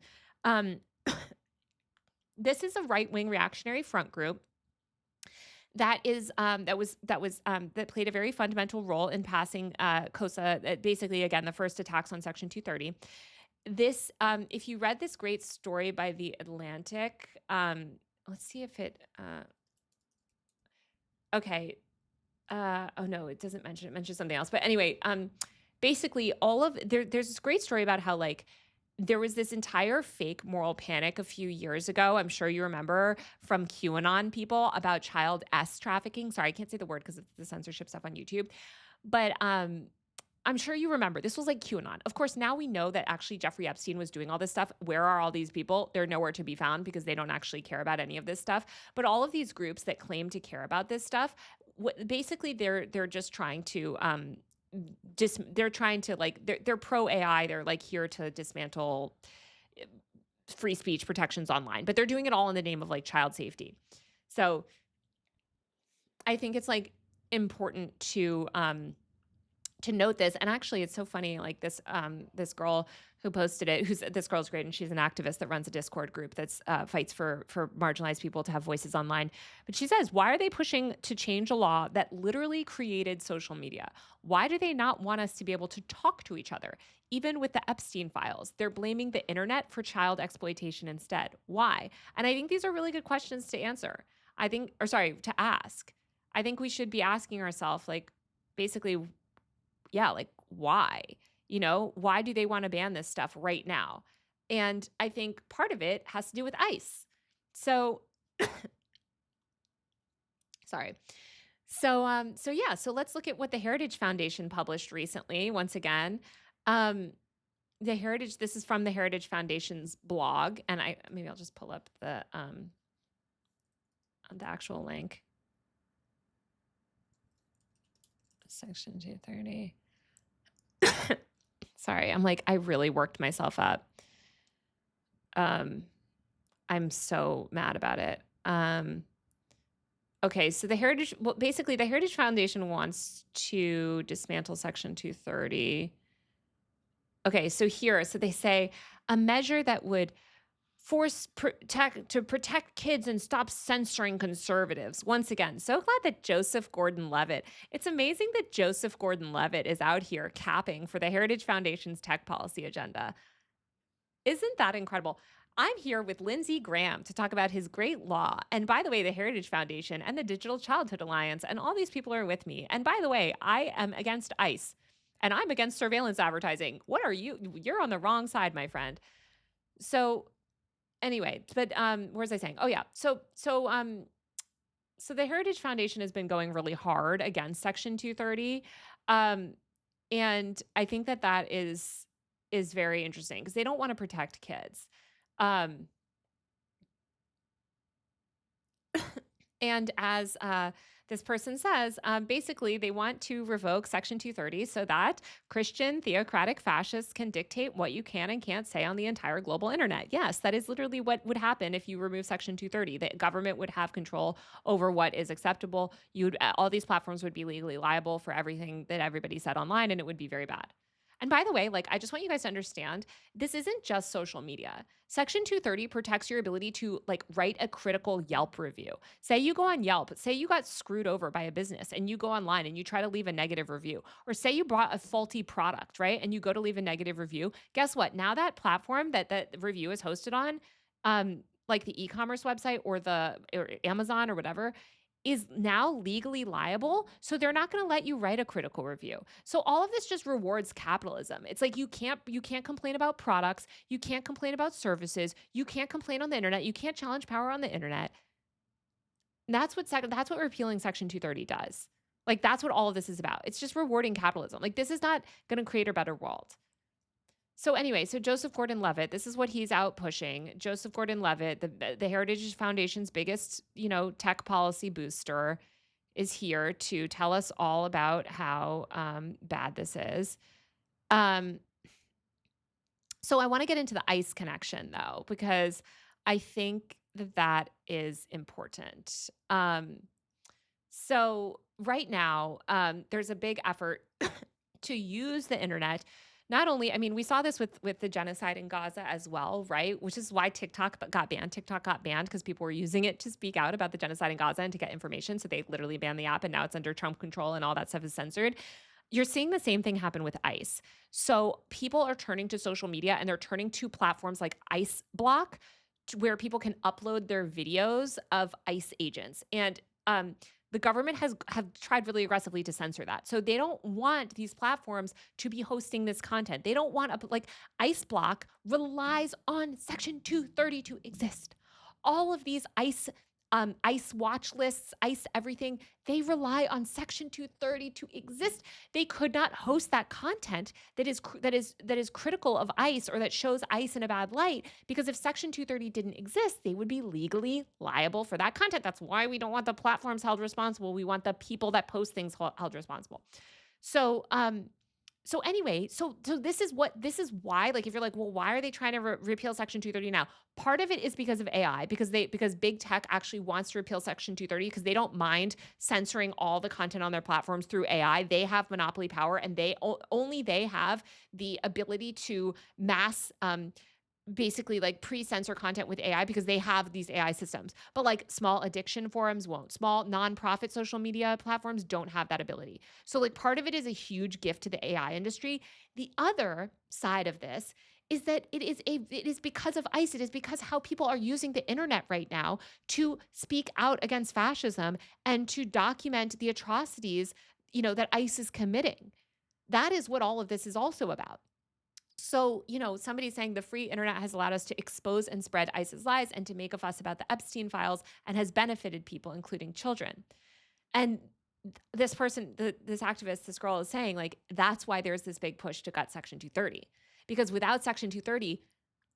Speaker 1: This is a right-wing reactionary front group that played a very fundamental role in passing COSA, basically again the first attacks on Section 230. This, if you read this great story by The Atlantic, let's see if it, okay. Oh no, it doesn't mention it. It mentions something else. But anyway, basically there's this great story about how like there was this entire fake moral panic a few years ago. I'm sure you remember from QAnon people about child trafficking. Sorry, I can't say the word because of the censorship stuff on YouTube. But I'm sure you remember. This was like QAnon. Of course, now we know that actually Jeffrey Epstein was doing all this stuff. Where are all these people? They're nowhere to be found because they don't actually care about any of this stuff. But all of these groups that claim to care about this stuff, basically they're just trying to they're pro AI. They're like here to dismantle free speech protections online, but they're doing it all in the name of like child safety. So I think it's like important to note this. And actually it's so funny, like this girl who posted it, this girl's great, and she's an activist that runs a Discord group that's fights for marginalized people to have voices online. But she says, why are they pushing to change a law that literally created social media? Why do they not want us to be able to talk to each other? Even with the Epstein files, they're blaming the internet for child exploitation instead. Why? And I think these are really good questions to answer. To ask. I think we should be asking ourselves, like, basically, yeah, like why? Why do they want to ban this stuff right now? And I think part of it has to do with ICE. So, sorry. So let's look at what the Heritage Foundation published recently. Once again, this is from the Heritage Foundation's blog, and maybe I'll just pull up the actual link. Section 230. Sorry, I really worked myself up. I'm so mad about it. Okay, so the Heritage Foundation wants to dismantle Section 230. Okay, so they say a measure that would protect kids and stop censoring conservatives. Once again, so glad that Joseph Gordon-Levitt. It's amazing that Joseph Gordon-Levitt is out here capping for the Heritage Foundation's tech policy agenda. Isn't that incredible? I'm here with Lindsey Graham to talk about his great law. And by the way, the Heritage Foundation and the Digital Childhood Alliance and all these people are with me. And by the way, I am against ICE and I'm against surveillance advertising. What are you? You're on the wrong side, my friend. So anyway, but what was I saying? Oh yeah. So the Heritage Foundation has been going really hard against Section 230. And I think that is very interesting because they don't want to protect kids. And as this person says, basically they want to revoke Section 230 so that Christian theocratic fascists can dictate what you can and can't say on the entire global internet. Yes, that is literally what would happen if you remove Section 230. The government would have control over what is acceptable. All these platforms would be legally liable for everything that everybody said online, and it would be very bad. And by the way, I just want you guys to understand, this isn't just social media. Section 230 protects your ability to write a critical Yelp review. Say you go on Yelp, say you got screwed over by a business and you go online and you try to leave a negative review, or say you bought a faulty product, right? And you go to leave a negative review. Guess what? Now that platform that review is hosted on, like the e-commerce website or or Amazon or whatever, is now legally liable. So they're not going to let you write a critical review. So all of this just rewards capitalism. It's like you can't complain about products, you can't complain about services, you can't complain on the internet, you can't challenge power on the internet. And that's what repealing Section 230 does. Like that's what all of this is about. It's just rewarding capitalism. Like this is not going to create a better world. So anyway, so Joseph Gordon-Levitt, this is what he's out pushing. Joseph Gordon-Levitt, the Heritage Foundation's biggest, tech policy booster, is here to tell us all about how bad this is. So I want to get into the ICE connection though, because I think that is important. So right now, there's a big effort to use the internet. Not only, I mean, we saw this with the genocide in Gaza as well, right? Which is why TikTok got banned. TikTok got banned because people were using it to speak out about the genocide in Gaza and to get information. So they literally banned the app, and now it's under Trump control and all that stuff is censored. You're seeing the same thing happen with ICE. So people are turning to social media and they're turning to platforms like ICE Block, where people can upload their videos of ICE agents. And the government have tried really aggressively to censor that. So they don't want these platforms to be hosting this content. They don't want ICE Block relies on Section 230 to exist. All of these ICE watch lists, ICE everything, they rely on Section 230 to exist. They could not host that content that is critical of ICE or that shows ICE in a bad light, because if Section 230 didn't exist, they would be legally liable for that content. That's why we don't want the platforms held responsible. We want the people that post things held responsible. So anyway, so this is why, like, if you're like, well, why are they trying to repeal Section 230 now? Part of it is because of AI, because big tech actually wants to repeal Section 230 because they don't mind censoring all the content on their platforms through AI. They have monopoly power, and only they have the ability to mass basically like pre-censor content with AI because they have these AI systems. But like small addiction forums won't. Small nonprofit social media platforms don't have that ability. So like part of it is a huge gift to the AI industry. The other side of this is that it is because of ICE. It is because how people are using the internet right now to speak out against fascism and to document the atrocities, that ICE is committing. That is what all of this is also about. So, somebody's saying the free internet has allowed us to expose and spread ICE's lies and to make a fuss about the Epstein files and has benefited people, including children. And this person, this activist, this girl is saying, like, that's why there's this big push to gut Section 230. Because without Section 230,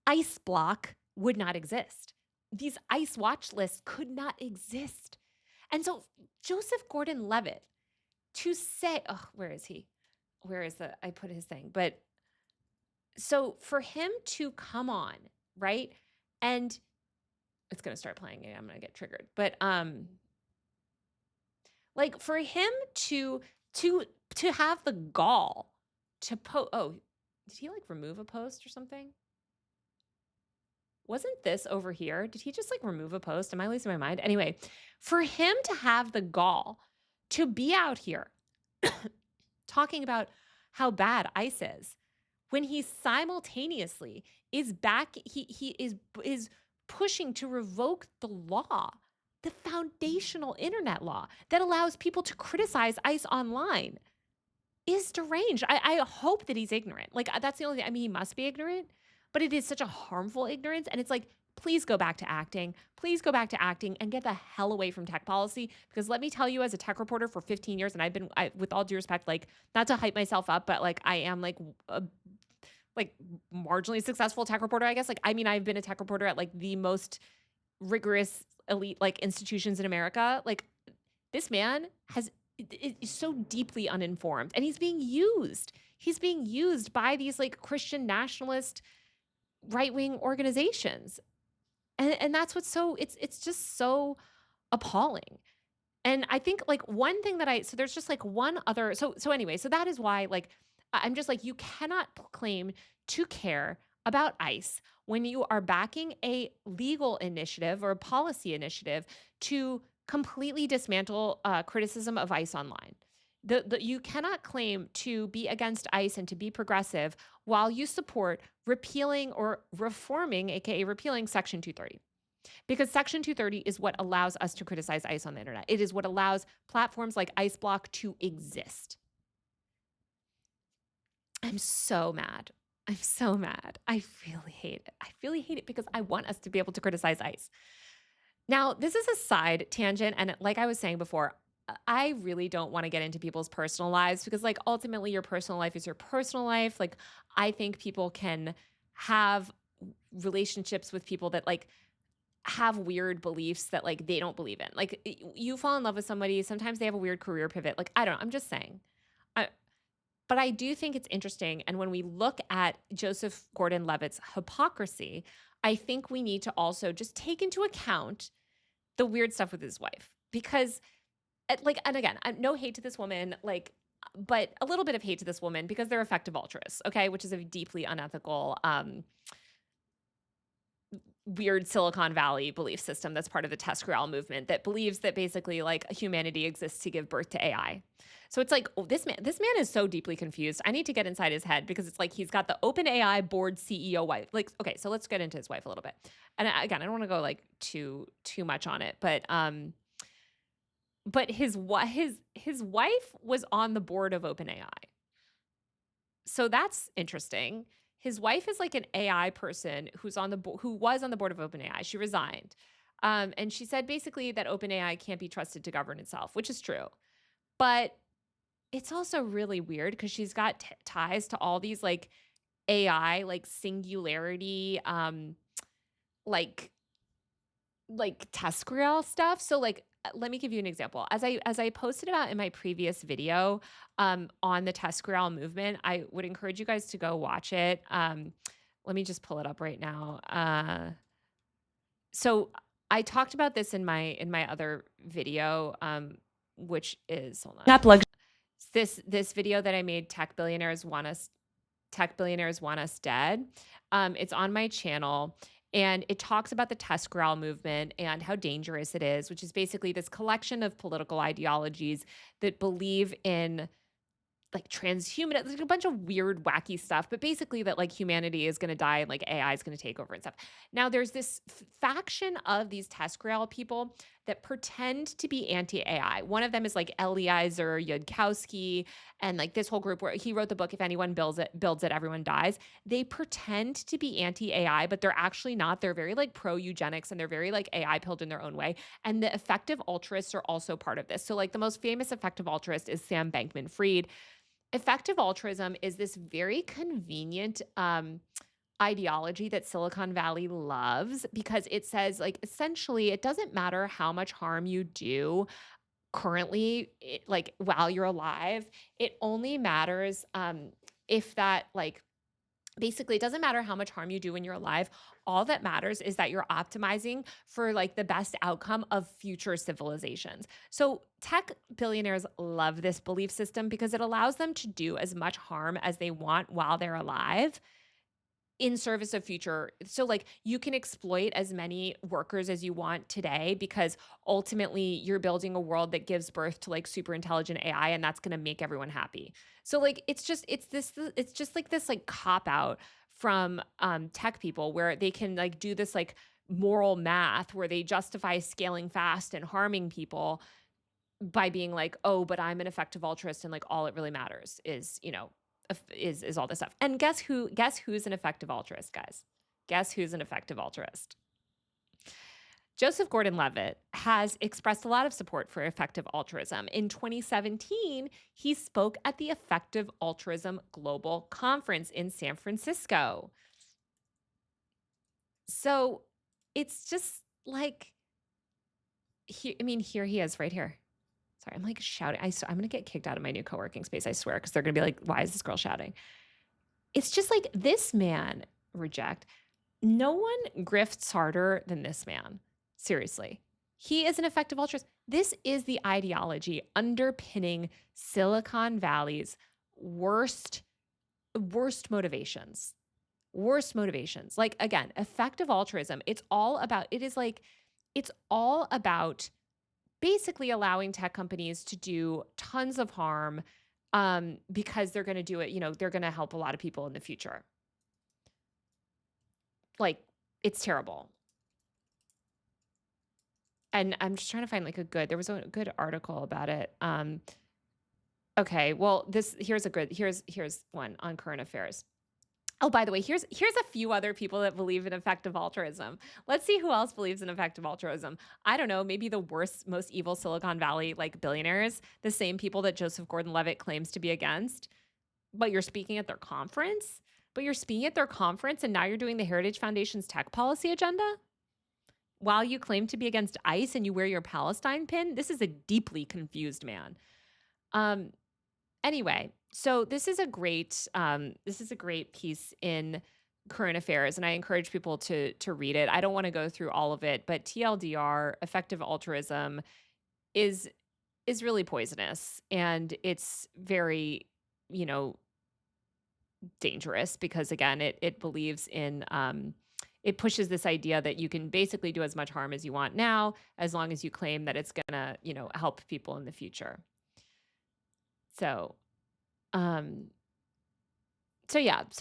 Speaker 1: ICE Block would not exist. These ICE watch lists could not exist. And so Joseph Gordon-Levitt to say, where is he? I put his thing, but so for him to come on, right? And it's going to start playing. I'm going to get triggered. But like for him to have the gall to did he like remove a post or something? Wasn't this over here? Did he just like remove a post? Am I losing my mind? Anyway, for him to have the gall to be out here talking about how bad ICE is, when he simultaneously is back, he is pushing to revoke the law, the foundational internet law that allows people to criticize ICE online, is deranged. I hope that he's ignorant. Like, that's the only thing. I mean, he must be ignorant, but it is such a harmful ignorance. And it's like, please go back to acting. Please go back to acting and get the hell away from tech policy. Because let me tell you, as a tech reporter for 15 years, and with all due respect, like, not to hype myself up, but like, I am like a marginally successful tech reporter, I guess. Like, I mean, I've been a tech reporter at like the most rigorous elite like institutions in America. Like, this man is so deeply uninformed, and he's being used. He's being used by these like Christian nationalist right-wing organizations. And that's what's so, it's just so appalling. And I think like one thing so there's just like one other, so anyway, so that is why like, I'm just like, you cannot claim to care about ICE when you are backing a legal initiative or a policy initiative to completely dismantle criticism of ICE online. You cannot claim to be against ICE and to be progressive while you support repealing or reforming, aka repealing Section 230. Because Section 230 is what allows us to criticize ICE on the internet. It is what allows platforms like IceBlock to exist. I'm so mad. I'm so mad. I really hate it. I really hate it because I want us to be able to criticize ICE. Now, this is a side tangent. And like I was saying before, I really don't want to get into people's personal lives because, like, ultimately your personal life is your personal life. Like, I think people can have relationships with people that, like, have weird beliefs that, like, they don't believe in. Like, you fall in love with somebody, sometimes they have a weird career pivot. Like, I don't know. I'm just saying. But I do think it's interesting. And when we look at Joseph Gordon-Levitt's hypocrisy, I think we need to also just take into account the weird stuff with his wife. Because, like, and again, no hate to this woman, like, but a little bit of hate to this woman because they're effective altruists, okay, which is a deeply unethical, weird Silicon Valley belief system that's part of the TESCRAL movement that believes that basically, like, humanity exists to give birth to AI. So it's like, oh, this man is so deeply confused. I need to get inside his head because it's like he's got the OpenAI board CEO wife. Like, okay, so let's get into his wife a little bit. And again, I don't want to go like too much on it, but his wife was on the board of OpenAI. So that's interesting. His wife is like an AI person who was on the board of OpenAI. She resigned. And she said basically that OpenAI can't be trusted to govern itself, which is true. But it's also really weird because she's got ties to all these like AI, like singularity, like TESCRAL stuff. So like, let me give you an example. As I posted about in my previous video on the TESCRAL movement, I would encourage you guys to go watch it. Let me just pull it up right now. So I talked about this in my other video, which is, hold on. This video that I made, tech billionaires want us dead. It's on my channel. And it talks about the TESCRAL movement and how dangerous it is, which is basically this collection of political ideologies that believe in like transhuman, like a bunch of weird, wacky stuff, but basically that like humanity is going to die and like AI is going to take over and stuff. Now there's this faction of these TESCRAL people that pretend to be anti-AI. One of them is like Eliezer Yudkowsky and like this whole group where he wrote the book, If Anyone Builds It, Everyone Dies. They pretend to be anti-AI, but they're actually not. They're very like pro-eugenics and they're very like AI pilled in their own way. And the effective altruists are also part of this. So like the most famous effective altruist is Sam Bankman-Fried. Effective altruism is this very convenient ideology that Silicon Valley loves because it says, like, essentially, it doesn't matter how much harm you do currently, like, while you're alive. It only matters if that, like, basically, it doesn't matter how much harm you do when you're alive. All that matters is that you're optimizing for like the best outcome of future civilizations. So tech billionaires love this belief system because it allows them to do as much harm as they want while they're alive in service of future. So like you can exploit as many workers as you want today because ultimately you're building a world that gives birth to like super intelligent AI and that's going to make everyone happy. So like it's just like this like cop out from tech people where they can like do this like moral math where they justify scaling fast and harming people by being like, oh, but I'm an effective altruist and like all it really matters is, you know, is all this stuff. And guess who's an effective altruist, guys? Guess who's an effective altruist? Joseph Gordon-Levitt has expressed a lot of support for effective altruism. In 2017, he spoke at the Effective Altruism Global Conference in San Francisco. So it's just like, here he is right here. Sorry, I'm like shouting. I'm going to get kicked out of my new co-working space, I swear, because they're going to be like, why is this girl shouting? It's just like this man, reject. No one grifts harder than this man. Seriously. He is an effective altruist. This is the ideology underpinning Silicon Valley's worst motivations. Worst motivations. Like, again, effective altruism, it's all about basically allowing tech companies to do tons of harm because they're going to do it, they're going to help a lot of people in the future. Like, it's terrible. And I'm just trying to find there was a good article about it. Okay, well, here's one on current affairs. Oh, by the way, here's a few other people that believe in effective altruism. Let's see who else believes in effective altruism. I don't know, maybe the worst, most evil Silicon Valley billionaires, the same people that Joseph Gordon-Levitt claims to be against. But you're speaking at their conference? And now you're doing the Heritage Foundation's tech policy agenda? While you claim to be against ICE and you wear your Palestine pin? This is a deeply confused man. Anyway, so this is a great piece in Current Affairs, and I encourage people to read it. I don't want to go through all of it, but TLDR, effective altruism, is really poisonous, and it's very, dangerous because again, it believes in it pushes this idea that you can basically do as much harm as you want now, as long as you claim that it's gonna, help people in the future. So, so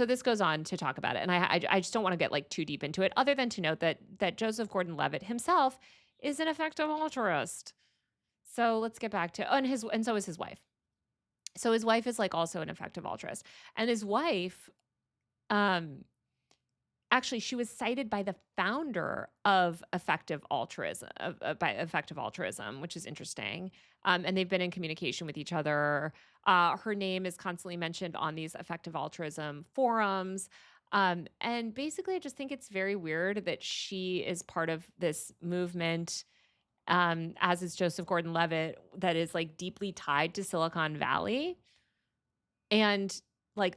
Speaker 1: this goes on to talk about it, and I just don't want to get too deep into it, other than to note that Joseph Gordon-Levitt himself is an effective altruist. So let's get back to and so is his wife. So his wife is also an effective altruist, and his wife, actually, she was cited by the founder of Effective Altruism, which is interesting. And they've been in communication with each other. Her name is constantly mentioned on these Effective Altruism forums. And basically, I just think it's very weird that she is part of this movement, as is Joseph Gordon-Levitt, that is deeply tied to Silicon Valley and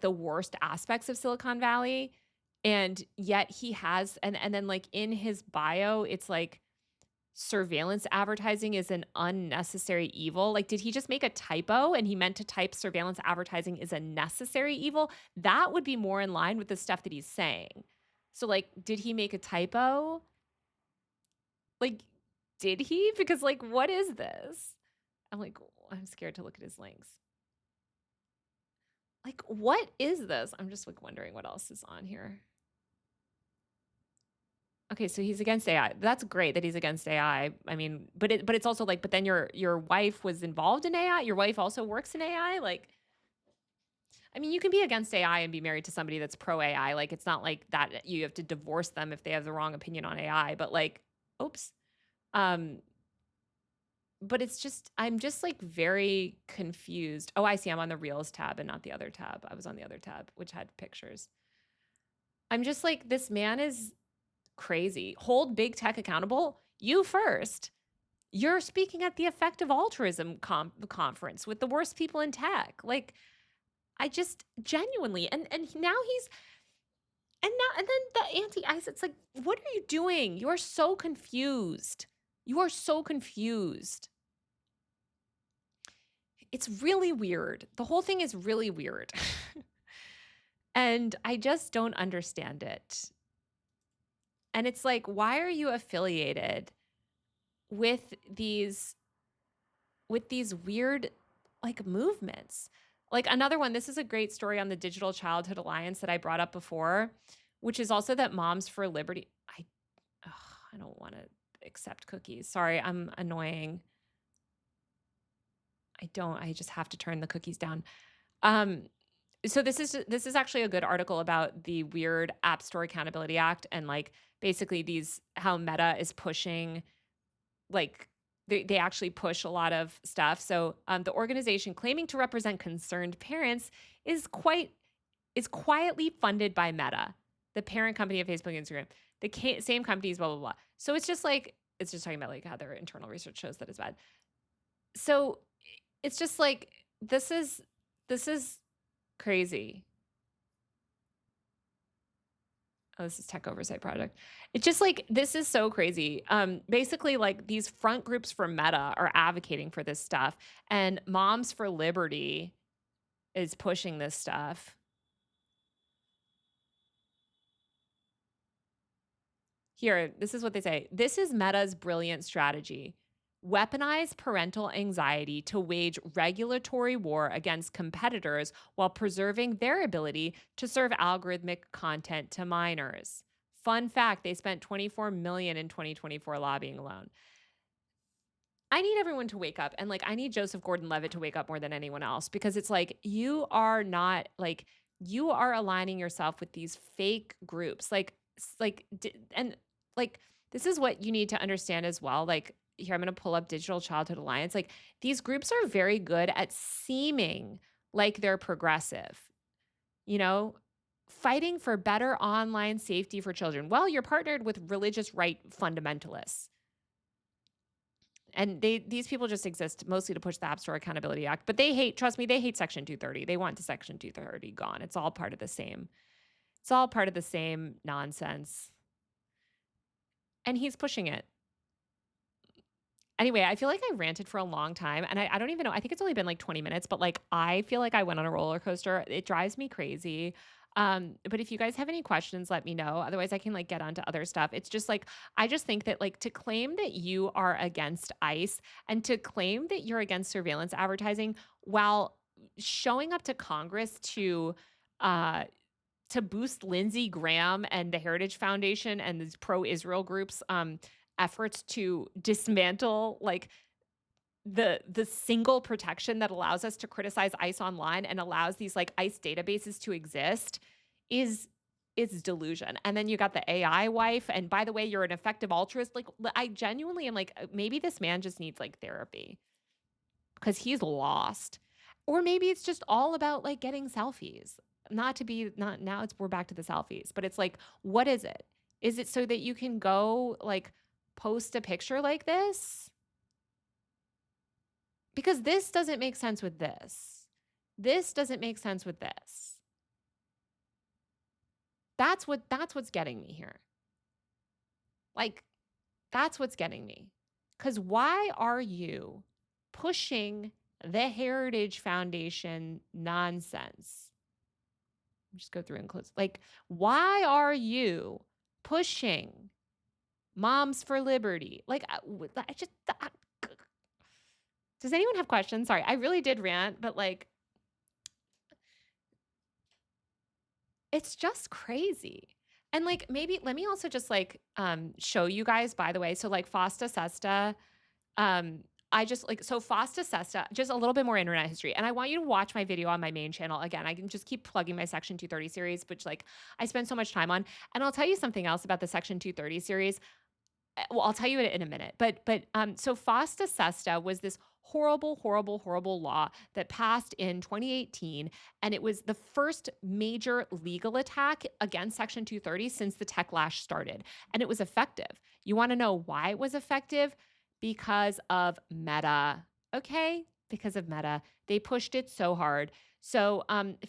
Speaker 1: the worst aspects of Silicon Valley. And yet he has, and then in his bio, it's surveillance advertising is an unnecessary evil. Did he just make a typo and he meant to type surveillance advertising is a necessary evil? That would be more in line with the stuff that he's saying. So did he make a typo? Did he? Because what is this? I'm scared to look at his links. What is this? I'm just wondering what else is on here. Okay, so he's against AI. That's great that he's against AI. I mean, but it's also but then your wife was involved in AI. Your wife also works in AI. I mean, you can be against AI and be married to somebody that's pro AI. It's not that you have to divorce them if they have the wrong opinion on AI. But oops. But it's just, I'm just very confused. Oh, I see. I'm on the Reels tab and not the other tab. I was on the other tab, which had pictures. I'm just this man is crazy. Hold big tech accountable. You first. You're speaking at the Effective Altruism conference with the worst people in tech. I just genuinely, and now he's, and then the anti-ICE, it's what are you doing? You are so confused. You are so confused. It's really weird. The whole thing is really weird. And I just don't understand it. And it's why are you affiliated with these weird movements? Another one, this is a great story on the Digital Childhood Alliance that I brought up before, which is also that Moms for Liberty, I don't want to accept cookies. Sorry, I'm annoying. I just have to turn the cookies down. So this is actually a good article about the weird App Store Accountability Act and basically how Meta is pushing, they actually push a lot of stuff. So the organization claiming to represent concerned parents is quietly funded by Meta, the parent company of Facebook and Instagram. The same companies, blah blah blah. So it's just talking about how their internal research shows that it's bad. So it's just this is crazy. Oh, this is Tech Oversight Project. It's just this is so crazy. Basically, these front groups for Meta are advocating for this stuff, and Moms for Liberty is pushing this stuff. Here, this is what they say. This is Meta's brilliant strategy. weaponize parental anxiety to wage regulatory war against competitors while preserving their ability to serve algorithmic content to minors. Fun fact, they spent $24 million in 2024 lobbying alone. I need everyone to wake up, and like I need Joseph Gordon-Levitt to wake up more than anyone else, because it's like you are not like you are aligning yourself with these fake groups. And like this is what you need to understand as well. Like here I'm going to pull up Digital Childhood Alliance. Like these groups are very good at seeming like they're progressive. You know, fighting for better online safety for children. Well, you're partnered with religious right fundamentalists. And these people just exist mostly to push the App Store Accountability Act. But they hate, trust me, they hate Section 230. They want Section 230 gone. It's all part of the same. It's all part of the same nonsense. And he's pushing it. Anyway, I feel like I ranted for a long time. And I don't even know. I think it's only been like 20 minutes. But like I feel like I went on a roller coaster. It drives me crazy. But if you guys have any questions, let me know. Otherwise, I can like get onto other stuff. It's just like, I just think that like to claim that you are against ICE and to claim that you're against surveillance advertising while showing up to Congress to boost Lindsey Graham and the Heritage Foundation and these pro-Israel groups' efforts to dismantle like the single protection that allows us to criticize ICE online and allows these like ICE databases to exist is delusion. And then you got the AI wife. And by the way, you're an effective altruist. Like I genuinely am like, maybe this man just needs like therapy because he's lost. Or maybe it's just all about like getting selfies. Not now we're back to the selfies, but it's like, what is it? Is it so that you can go like post a picture like this? Because this doesn't make sense with this. This doesn't make sense with this. That's what's getting me here. Like, that's what's getting me. Because why are you pushing the Heritage Foundation nonsense? Just go through and close. Like, why are you pushing Moms for Liberty? Like, does anyone have questions? Sorry, I really did rant, but like, it's just crazy. And like, maybe let me also just like show you guys, by the way. So like Fosta Sesta, Fosta Sesta, just a little bit more internet history. And I want you to watch my video on my main channel. Again, I can just keep plugging my Section 230 series, which like I spend so much time on. And I'll tell you something else about the Section 230 series. Well, I'll tell you it in a minute. So Fosta Sesta was this horrible, horrible, horrible law that passed in 2018. And it was the first major legal attack against Section 230 since the techlash started. And it was effective. You want to know why it was effective? Because of Meta. Okay? Because of Meta. They pushed it so hard. So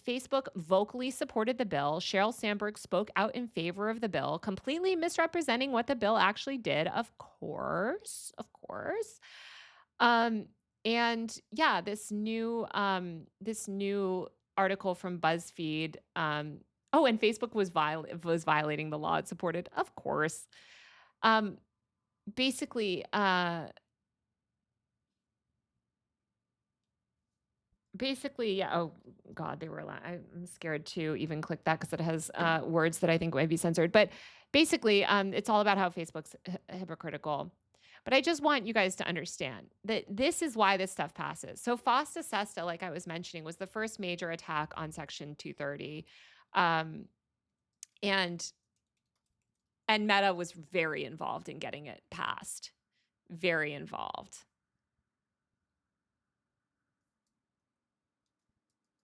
Speaker 1: Facebook vocally supported the bill. Sheryl Sandberg spoke out in favor of the bill, completely misrepresenting what the bill actually did, of course. And yeah, this new article from BuzzFeed. And Facebook was violating the law it supported, of course. Basically, yeah. Oh God, they were allowed. I'm scared to even click that because it has words that I think might be censored. But basically, it's all about how Facebook's hypocritical. But I just want you guys to understand that this is why this stuff passes. So Fosta Sesta, like I was mentioning, was the first major attack on Section 230. And Meta was very involved in getting it passed. Very involved.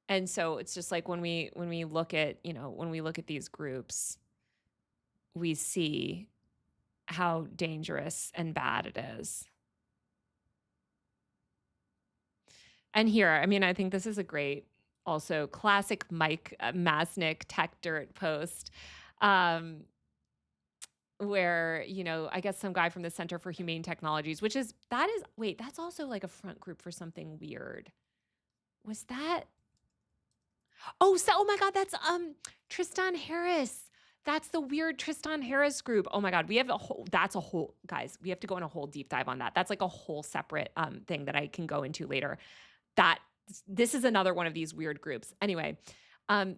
Speaker 1: And so it's just like when we look at these groups, we see how dangerous and bad it is. And here, I mean, I think this is a great, also classic Mike Masnick Tech Dirt post, where, I guess some guy from the Center for Humane Technologies, that's also like a front group for something weird. Was that? Oh my God, that's Tristan Harris. That's the weird Tristan Harris group. Oh my God. We have that's a whole, guys, we have to go in a whole deep dive on that. That's like a whole separate thing that I can go into later. This is another one of these weird groups. Anyway,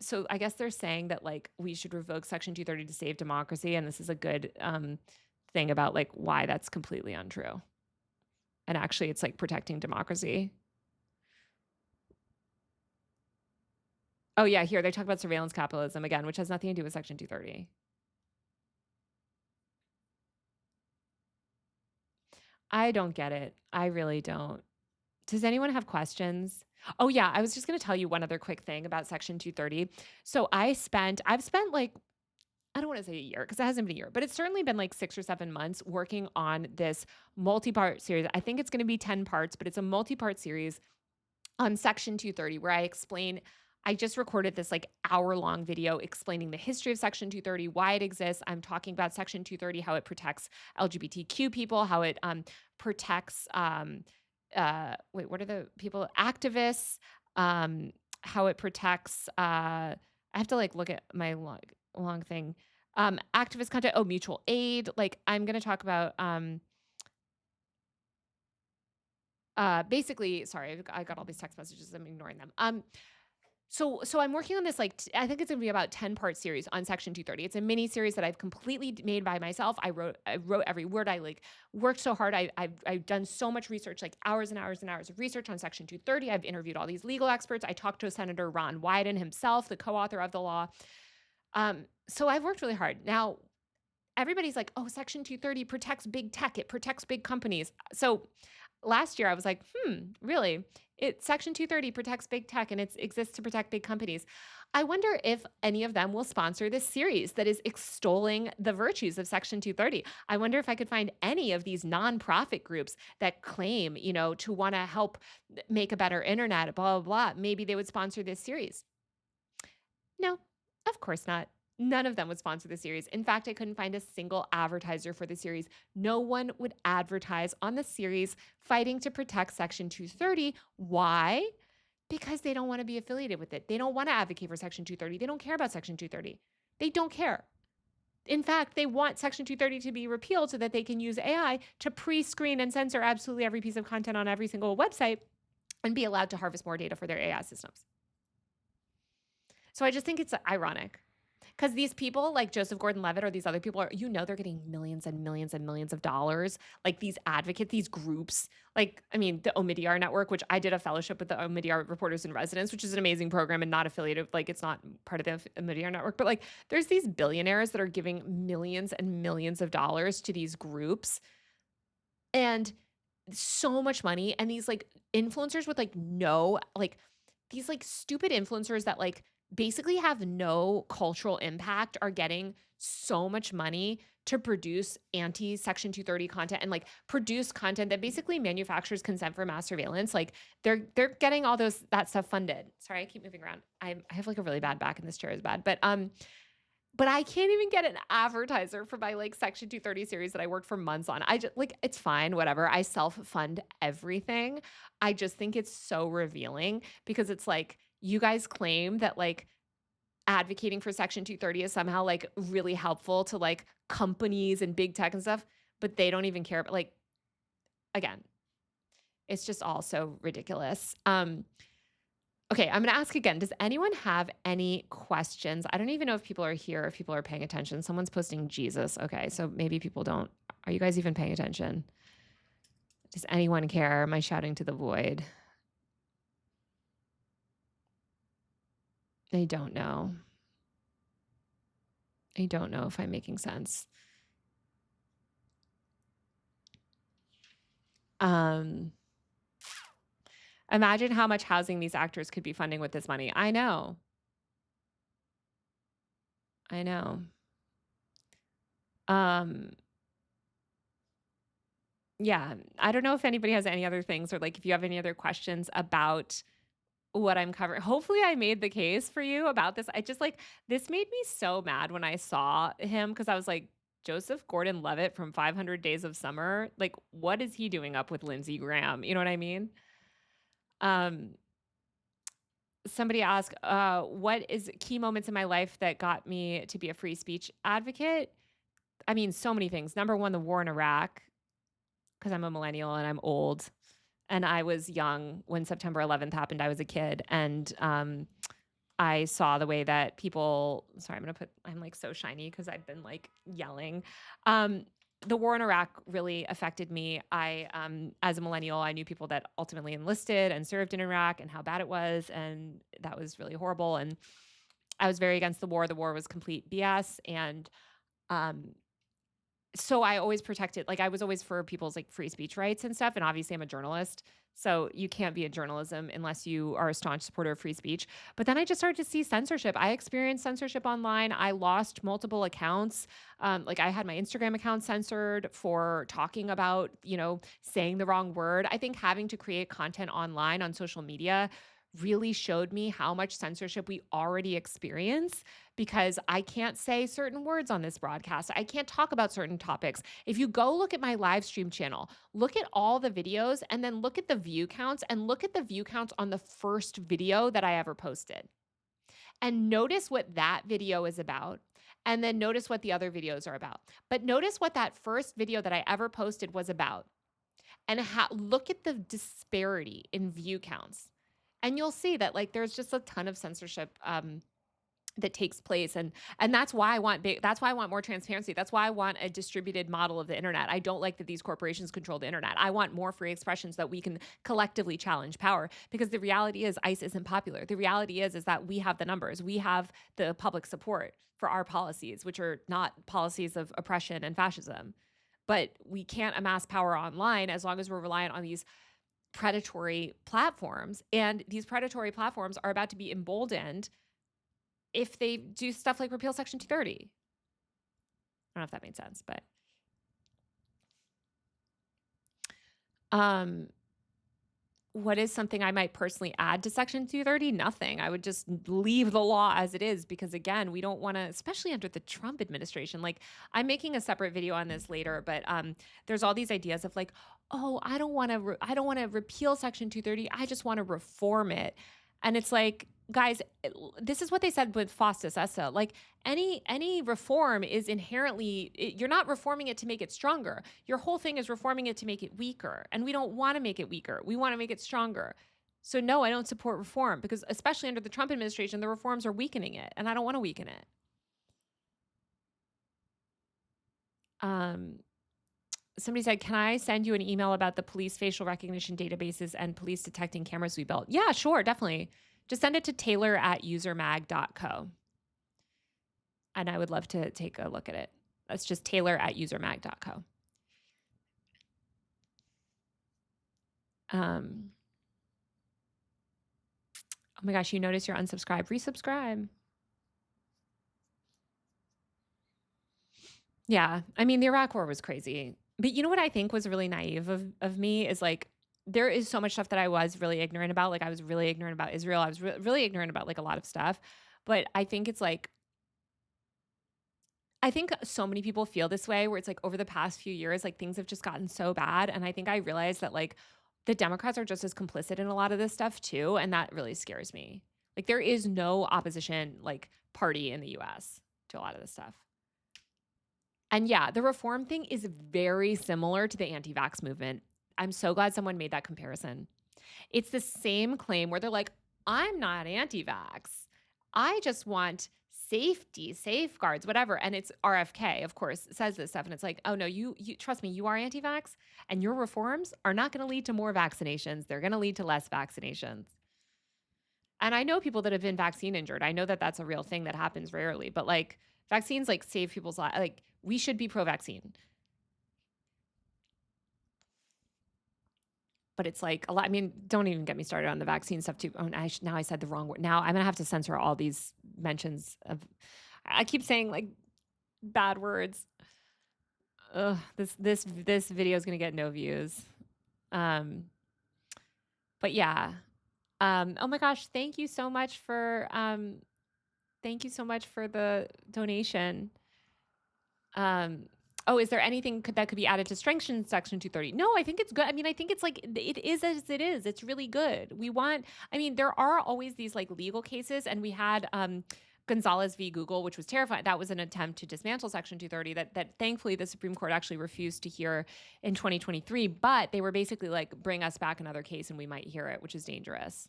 Speaker 1: so I guess they're saying that like we should revoke Section 230 to save democracy. And this is a good thing about like why that's completely untrue. And actually it's like protecting democracy. Oh yeah, here they talk about surveillance capitalism again, which has nothing to do with Section 230. I don't get it. I really don't. Does anyone have questions? Oh yeah, I was just going to tell you one other quick thing about Section 230. So I've spent like, I don't want to say a year because it hasn't been a year, but it's certainly been like 6 or 7 months working on this multi-part series. I think it's going to be 10 parts, but it's a multi-part series on Section 230 where I just recorded this like hour-long video explaining the history of Section 230, why it exists. I'm talking about Section 230, how it protects LGBTQ people, how it protects what are the people? Activists, how it protects I have to like look at my long thing. Activist content, mutual aid. Like I'm gonna talk about basically, sorry, I got all these text messages, I'm ignoring them. So I'm working on this, like, I think it's gonna be about 10-part series on Section 230. It's a mini series that I've completely made by myself. I wrote every word. I like worked so hard. I've done so much research, like hours and hours and hours of research on Section 230. I've interviewed all these legal experts. I talked to Senator Ron Wyden himself, the co-author of the law. So I've worked really hard. Now, everybody's like, oh, Section 230 protects big tech. It protects big companies. So last year I was like, really? Section 230 protects big tech and it exists to protect big companies. I wonder if any of them will sponsor this series that is extolling the virtues of Section 230. I wonder if I could find any of these nonprofit groups that claim, to want to help make a better internet, blah, blah, blah. Maybe they would sponsor this series. No, of course not. None of them would sponsor the series. In fact, I couldn't find a single advertiser for the series. No one would advertise on the series fighting to protect Section 230. Why? Because they don't want to be affiliated with it. They don't want to advocate for Section 230. They don't care about Section 230. They don't care. In fact, they want Section 230 to be repealed so that they can use AI to pre-screen and censor absolutely every piece of content on every single website and be allowed to harvest more data for their AI systems. So I just think it's ironic. Because these people like Joseph Gordon-Levitt or these other people they're getting millions and millions and millions of dollars. Like these advocates, these groups, like, I mean, the Omidyar Network, which I did a fellowship with the Omidyar Reporters in Residence, which is an amazing program and not affiliated, like it's not part of the Omidyar Network. But like there's these billionaires that are giving millions and millions of dollars to these groups and so much money. And these like influencers with like no, like these like stupid influencers that like basically have no cultural impact are getting so much money to produce anti-Section 230 content and like produce content that basically manufactures consent for mass surveillance. Like they're getting all that stuff funded. Sorry, I keep moving around. I have like a really bad back and this chair is bad. But I can't even get an advertiser for my like Section 230 series that I worked for months on. I just like, it's fine, whatever. I self-fund everything. I just think it's so revealing because it's like, you guys claim that like advocating for Section 230 is somehow like really helpful to like companies and big tech and stuff, but they don't even care. But like, again, it's just all so ridiculous. Okay, I'm going to ask again. Does anyone have any questions? I don't even know if people are here, if people are paying attention. Someone's posting Jesus. Okay, so maybe people don't. Are you guys even paying attention? Does anyone care? Am I shouting to the void? I don't know. I don't know if I'm making sense. Imagine how much housing these actors could be funding with this money. I know. Yeah, I don't know if anybody has any other things or like if you have any other questions about what I'm covering. Hopefully I made the case for you about this. I just like, this made me so mad when I saw him because I was like, Joseph Gordon-Levitt from 500 Days of Summer, like what is he doing up with Lindsey Graham? You know what I mean? somebody asked, what is key moments in my life that got me to be a free speech advocate? I mean, so many things. Number one, the war in Iraq, because I'm a millennial and I'm old. And I was young when September 11th happened. I was a kid. And I saw the way that people, sorry, I'm like so shiny because I've been like yelling. The war in Iraq really affected me. As a millennial, I knew people that ultimately enlisted and served in Iraq and how bad it was. And that was really horrible. And I was very against the war. The war was complete BS. And um, so I always protected, like I was always for people's like free speech rights and stuff. And obviously I'm a journalist. So you can't be in journalism unless you are a staunch supporter of free speech. But then I just started to see censorship. I experienced censorship online. I lost multiple accounts. Like I had my Instagram account censored for talking about, saying the wrong word. I think having to create content online on social media really showed me how much censorship we already experience because I can't say certain words on this broadcast. I can't talk about certain topics. If you go look at my live stream channel, look at all the videos and then look at the view counts and look at the view counts on the first video that I ever posted. And notice what that video is about. And then notice what the other videos are about. But notice what that first video that I ever posted was about. And look at the disparity in view counts. And you'll see that like there's just a ton of censorship that takes place, and that's why I want more transparency. That's why I want a distributed model of the internet. I don't like that these corporations control the internet. I want more free expressions that we can collectively challenge power. Because the reality is, ICE isn't popular. The reality is that we have the numbers. We have the public support for our policies, which are not policies of oppression and fascism. But we can't amass power online as long as we're reliant on these predatory platforms. And these predatory platforms are about to be emboldened if they do stuff like repeal Section 230. I don't know if that made sense, but what is something I might personally add to Section 230? Nothing. I would just leave the law as it is because, again, we don't want to, especially under the Trump administration. Like, I'm making a separate video on this later, but there's all these ideas of like, oh, I don't want to repeal Section 230. I just want to reform it. And it's like, guys, this is what they said with Faustus Essa. Like any reform is inherently, you're not reforming it to make it stronger. Your whole thing is reforming it to make it weaker. And we don't want to make it weaker. We want to make it stronger. So no, I don't support reform because especially under the Trump administration, the reforms are weakening it. And I don't want to weaken it. Somebody said, can I send you an email about the police facial recognition databases and police detecting cameras we built? Yeah, sure, definitely. Just send it to taylor@usermag.co. And I would love to take a look at it. That's just taylor@usermag.co. Oh my gosh, you notice you're unsubscribed. Resubscribe. Yeah, I mean, the Iraq War was crazy. But you know what I think was really naive of me is like, there is so much stuff that I was really ignorant about. Like I was really ignorant about Israel. I was really ignorant about like a lot of stuff. But I think it's like, I think so many people feel this way where it's like over the past few years, like things have just gotten so bad. And I think I realized that like the Democrats are just as complicit in a lot of this stuff too. And that really scares me. Like there is no opposition like party in the US to a lot of this stuff. And yeah, the reform thing is very similar to the anti-vax movement. I'm so glad someone made that comparison. It's the same claim where they're like, I'm not anti-vax. I just want safety, safeguards, whatever. And it's RFK, of course, says this stuff. And it's like, oh no, you trust me, you are anti-vax and your reforms are not going to lead to more vaccinations. They're going to lead to less vaccinations. And I know people that have been vaccine injured. I know that that's a real thing that happens rarely, but like vaccines like save people's lives. Like we should be pro-vaccine. But it's like a lot. I mean, don't even get me started on the vaccine stuff too. Oh, now I said the wrong word. Now I'm gonna have to censor all these mentions of. I keep saying like bad words. Ugh, this video is gonna get no views. But yeah. Oh my gosh, thank you so much for the donation. Oh, is there anything that could be added to strengthen Section 230? No, I think it's good. I mean, I think it's like, it is as it is. It's really good. I mean, there are always these like legal cases, and we had Gonzalez v. Google, which was terrifying. That was an attempt to dismantle Section 230 that thankfully the Supreme Court actually refused to hear in 2023. But they were basically like, bring us back another case and we might hear it, which is dangerous.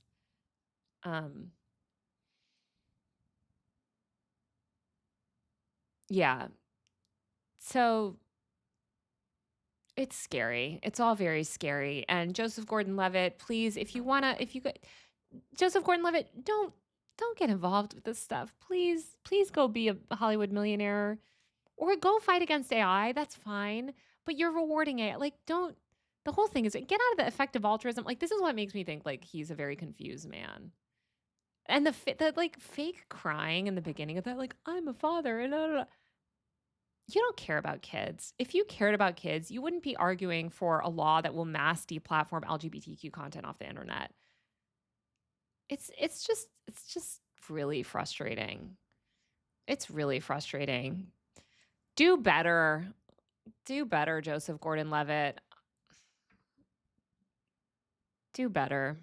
Speaker 1: Yeah. So it's scary. It's all very scary. And Joseph Gordon-Levitt, please, Joseph Gordon-Levitt, don't get involved with this stuff. Please go be a Hollywood millionaire, or go fight against AI. That's fine. But you're rewarding it. Like, the whole thing is, get out of the effective altruism. Like, this is what makes me think like he's a very confused man. And the like fake crying in the beginning of that, like, I'm a father and blah, blah, blah. You don't care about kids. If you cared about kids, you wouldn't be arguing for a law that will mass deplatform LGBTQ content off the internet. It's just really frustrating. It's really frustrating. Do better. Do better, Joseph Gordon-Levitt. Do better.